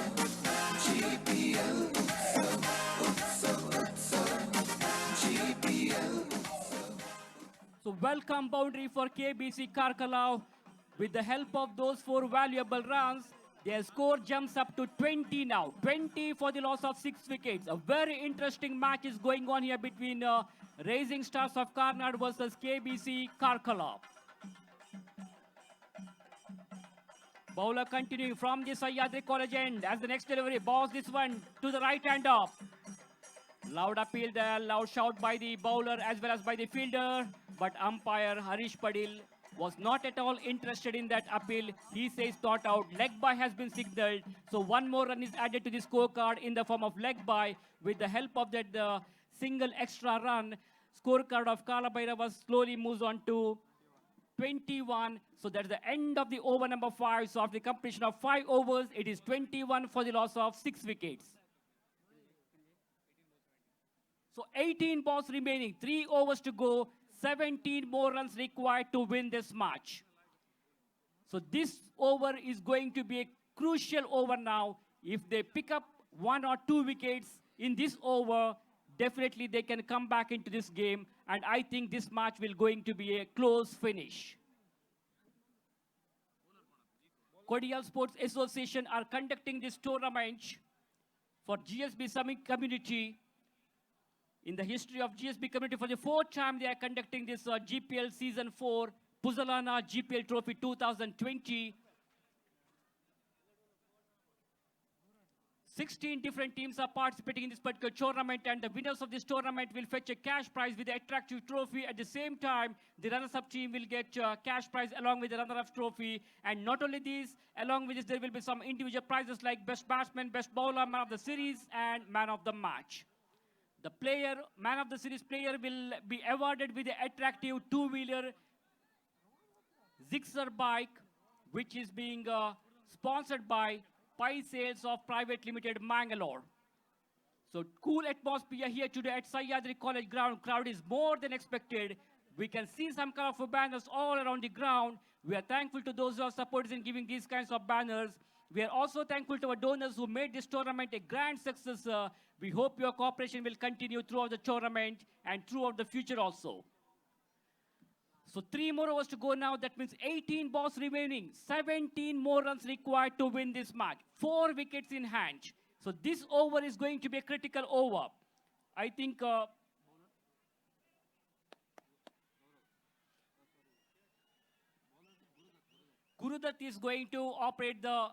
GPL उत्सव GPL So welcome boundary for KBC Karkalau. With the help of those 4 valuable runs, their score jumps up to 20 now. 20 for the loss of 6 wickets. A very interesting match is going on here between Rising Stars of Karnad versus KBC Karkalau. Bowler continuing from the Sahyadri College end as the next delivery. Balls this one to the right hand off. Loud appeal there, loud shout by the bowler as well as by the fielder. But umpire Harish Padil was not at all interested in that appeal. He says not out. Leg by has been signaled. So one more run is added to the scorecard in the form of leg by. With the help of that single extra run, scorecard of Kala Bhairava slowly moves on to 21. So that's the end of the over number 5. So after the completion of 5 overs, it is 21 for the loss of 6 wickets. So 18 balls remaining, 3 overs to go, 17 more runs required to win this match. So this over is going to be a crucial over now. If they pick up 1 or 2 wickets in this over, definitely they can come back into this game. And I think this match will going to be a close finish. Kodial Sports Association are conducting this tournament for GSB Summit Community. In the history of GSB community, for the 4th time, they are conducting this GPL Season 4 Puzalana GPL Trophy 2020. 16 different teams are participating in this particular tournament, and the winners of this tournament will fetch a cash prize with the attractive trophy. At the same time, the runners-up team will get cash prize along with the runner-up trophy. And not only this, along with this, there will be some individual prizes like Best Batsman, Best Bowler, Man of the Series, and Man of the Match. The player, Man of the Series player will be awarded with the attractive 2-wheeler Zixer bike, which is being sponsored by Pi Sales of Private Limited, Mangalore. So cool atmosphere here today at Sahyadri College ground. Crowd is more than expected. We can see some colorful banners all around the ground. We are thankful to those who are supporters in giving these kinds of banners. We are also thankful to our donors who made this tournament a grand success. We hope your cooperation will continue throughout the tournament and throughout the future also. So 3 more overs to go now. That means 18 balls remaining. 17 more runs required to win this match. 4 wickets in hand. So this over is going to be a critical over. I think Gurudat is going to operate the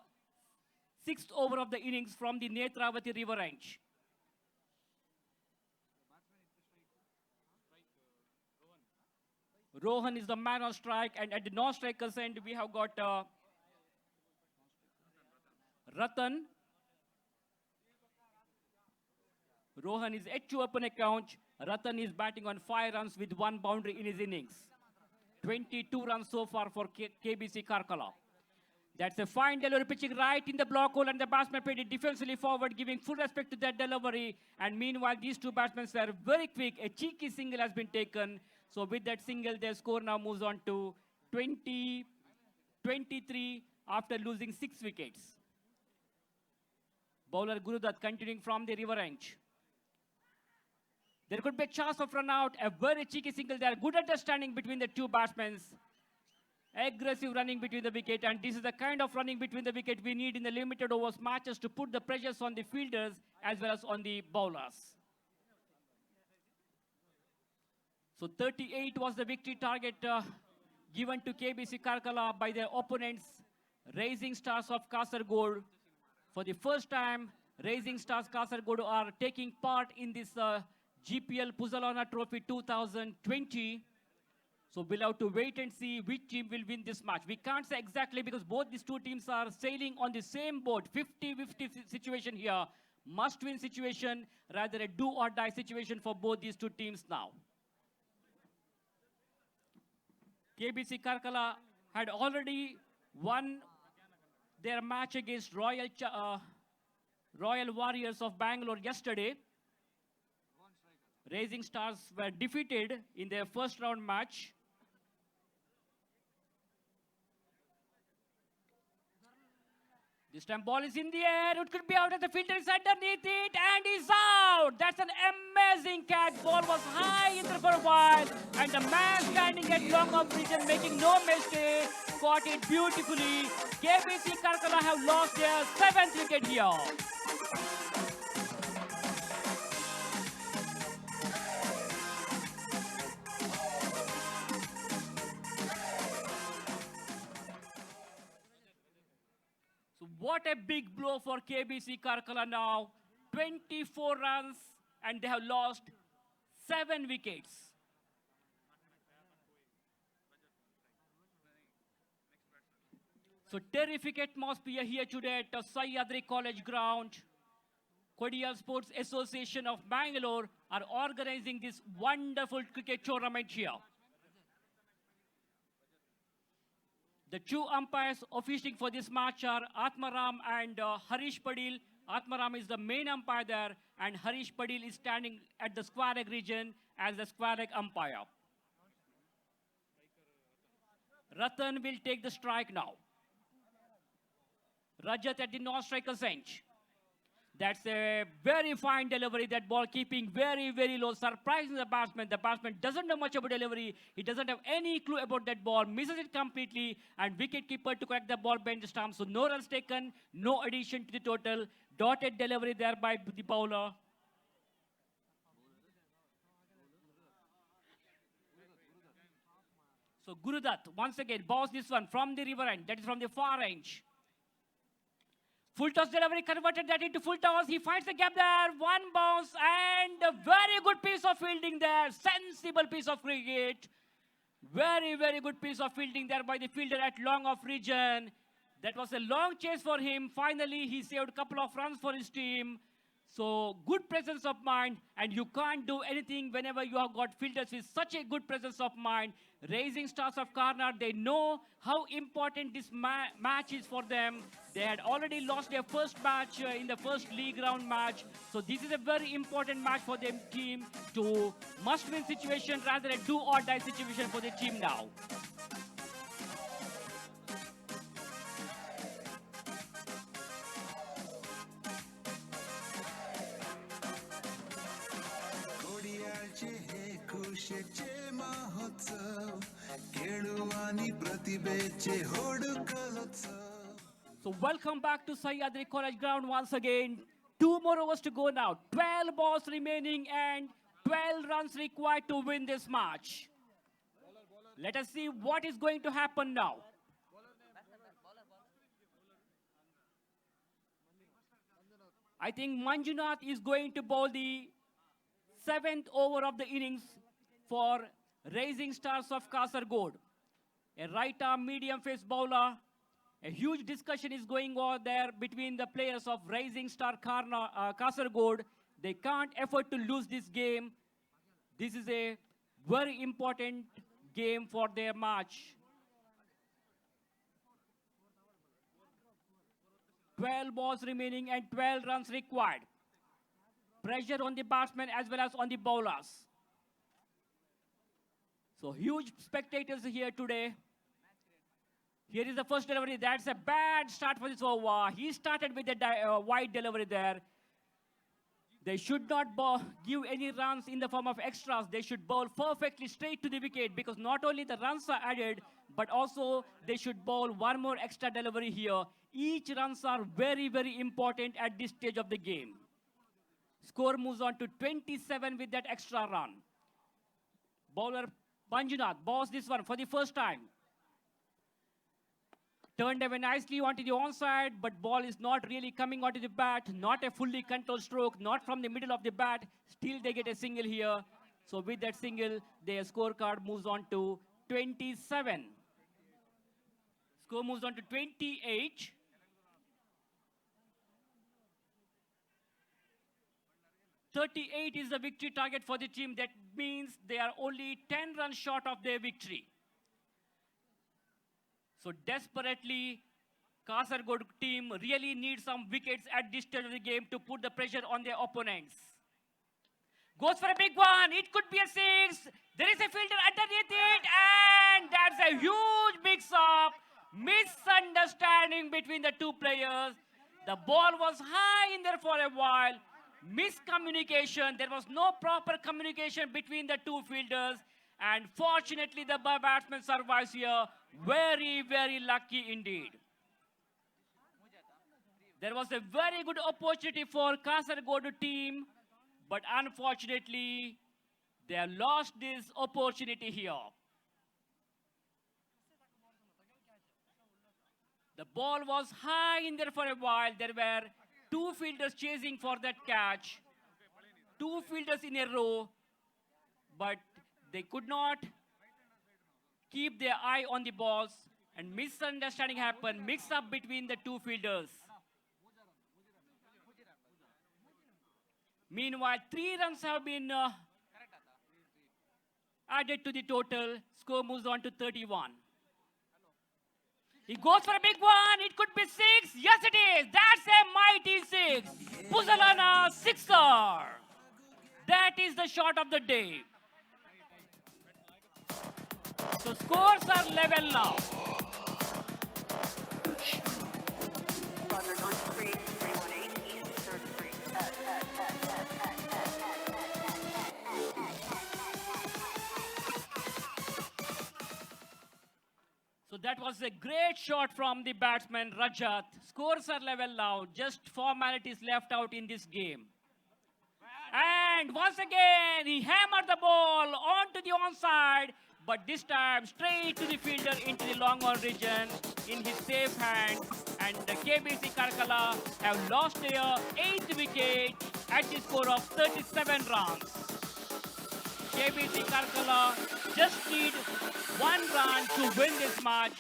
6th over of the innings from the Netravati River Range. Rohan is the man on strike, and at the non-strikers end, we have got Ratan. Rohan is yet to open account. Ratan is batting on 5 runs with 1 boundary in his innings. 22 runs so far for KBC Karkalau. That's a fine delivery, pitching right in the block hole, and the batsman played it defensively forward, giving full respect to that delivery. And meanwhile, these 2 batsmen were very quick. A cheeky single has been taken. So with that single, their score now moves on to 23 after losing 6 wickets. Bowler Gurudat continuing from the river range. There could be a chance of run out, a very cheeky single there. Good understanding between the 2 batsmen. Aggressive running between the wicket, and this is the kind of running between the wicket we need in the limited overs matches to put the pressures on the fielders as well as on the bowlers. So 38 was the victory target given to KBC Karkala by their opponents, Rising Stars of Kasaragod. For the first time, Rising Stars Kasaragod are taking part in this GPL Puzalana Trophy 2020. So we'll have to wait and see which team will win this match. We can't say exactly because both these 2 teams are sailing on the same boat. 50-50 situation here. Must-win situation, rather a do-or-die situation for both these 2 teams now. KBC Karkala had already won their match against Royal Warriors of Bangalore yesterday. Rising Stars were defeated in their first round match. This time ball is in the air. It could be out of the filter. It's underneath it and is out. That's an amazing catch. Ball was high in there for a while. And the man standing at long off region making no mistake. Caught it beautifully. KBC Karkala have lost their 7th wicket here. So what a big blow for KBC Karkala now. 24 runs and they have lost 7 wickets. So terrific atmosphere here today at Sahyadri College ground. Kodiyal Sports Association of Bangalore are organizing this wonderful cricket tournament here. The two umpires officiating for this match are Atmaram and Harish Padil. Atmaram is the main umpire there, and Harish Padil is standing at the square leg region as the square leg umpire. Ratan will take the strike now. Rajat at the non-striker's edge. That's a very fine delivery, that ball keeping very, very low, surprising the batsman. The batsman doesn't know much about delivery. He doesn't have any clue about that ball, misses it completely, and wicketkeeper to correct the ball bend the stump. So no runs taken, no addition to the total. Dotted delivery there by the bowler. So Gurudat once again bowls this one from the river end, that is from the far range. Full toss delivery, converted that into full toss. He finds the gap there. One bounce and a very good piece of fielding there. Sensible piece of cricket. Very, very good piece of fielding there by the fielder at long off region. That was a long chase for him. Finally, he saved a couple of runs for his team. So good presence of mind, and you can't do anything whenever you have got fielders with such a good presence of mind. Rising Stars of Karnal, they know how important this match is for them. They had already lost their first match in the first league round match. So this is a very important match for their team to must-win situation rather than do-or-die situation for the team now. कोडियाळचे हे खुशेचे महोत्सव खेळू आणि प्रतिभेचे होडकलोत्सव. So welcome back to Sahyadri College ground once again. 2 more overs to go now. 12 balls remaining and 12 runs required to win this match. Let us see what is going to happen now. I think Manjunath is going to bowl the 7th over of the innings for Rising Stars of Kasaragod. A right-arm medium-face bowler. A huge discussion is going on there between the players of Rising Star Kasaragod. They can't afford to lose this game. This is a very important game for their match. 12 balls remaining and 12 runs required. Pressure on the batsmen as well as on the bowlers. So huge spectators here today. Here is the first delivery. That's a bad start for this over. He started with a wide delivery there. They should not give any runs in the form of extras. They should bowl perfectly straight to the wicket, because not only the runs are added, but also they should bowl one more extra delivery here. Each runs are very, very important at this stage of the game. Score moves on to 27 with that extra run. Bowler Manjunath bowls this one for the first time. Turned away nicely onto the onside, but ball is not really coming onto the bat. Not a fully controlled stroke, not from the middle of the bat. Still they get a single here. So with that single, their scorecard moves on to 27. Score moves on to 28. .38 is the victory target for the team. That means they are only 10 runs short of their victory. So desperately, Kasaragod team really needs some wickets at this stage of the game to put the pressure on their opponents. Goes for a big one. It could be a six. There is a fielder underneath it, and that's a huge mix-up. Misunderstanding between the two players. The ball was high in there for a while. Miscommunication. There was no proper communication between the two fielders. And fortunately, the batsman survives here. Very, very lucky indeed. There was a very good opportunity for Kasaragod team, but unfortunately, they have lost this opportunity here. The ball was high in there for a while. There were two fielders chasing for that catch. Two fielders in a row, but they could not keep their eye on the balls, and misunderstanding happened, mix up between the two fielders. Meanwhile, 3 runs have been added to the total. Score moves on to 31. He goes for a big one. It could be 6. Yes, it is. That's a mighty 6. Puzalana sixer. That is the shot of the day. So scores are level now. So that was a great shot from the batsman Rajat. Scores are level now. Just formalities left out in this game. And once again, he hammered the ball onto the onside, but this time straight to the fielder into the long on region in his safe hand. And the KBC Karkala have lost their 8th wicket at the score of 37 runs. KBC Karkala just need 1 run to win this match.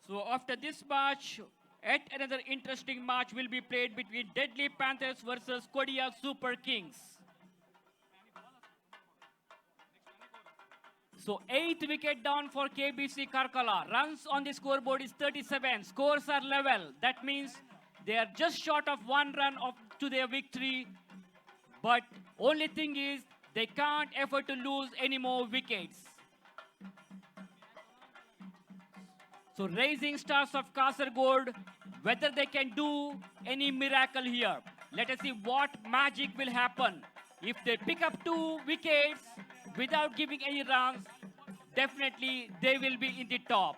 So after this match, yet another interesting match will be played between Deadly Panthers versus Kodia Super Kings. So 8th wicket down for KBC Karkala. Runs on the scoreboard is 37. Scores are level. That means they are just short of 1 run to their victory. But only thing is they can't afford to lose any more wickets. So Rising Stars of Kasaragod, whether they can do any miracle here. Let us see what magic will happen. If they pick up 2 wickets without giving any runs, definitely they will be in the top.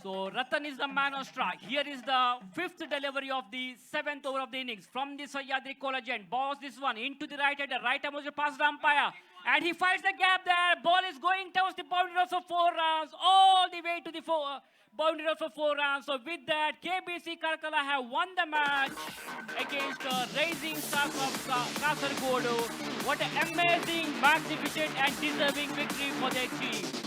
So Ratan is the man on strike. Here is the 5th delivery of the 7th over of the innings. From the Sahyadri Collagen, balls this one into the right hander. Right arm was past the umpire. And he finds the gap there. Ball is going towards the boundary for 4 runs. All the way to the boundary for 4 runs. So with that, KBC Karkala have won the match against Rising Stars of Kasaragod. What an amazing, magnificent and deserving victory for their team.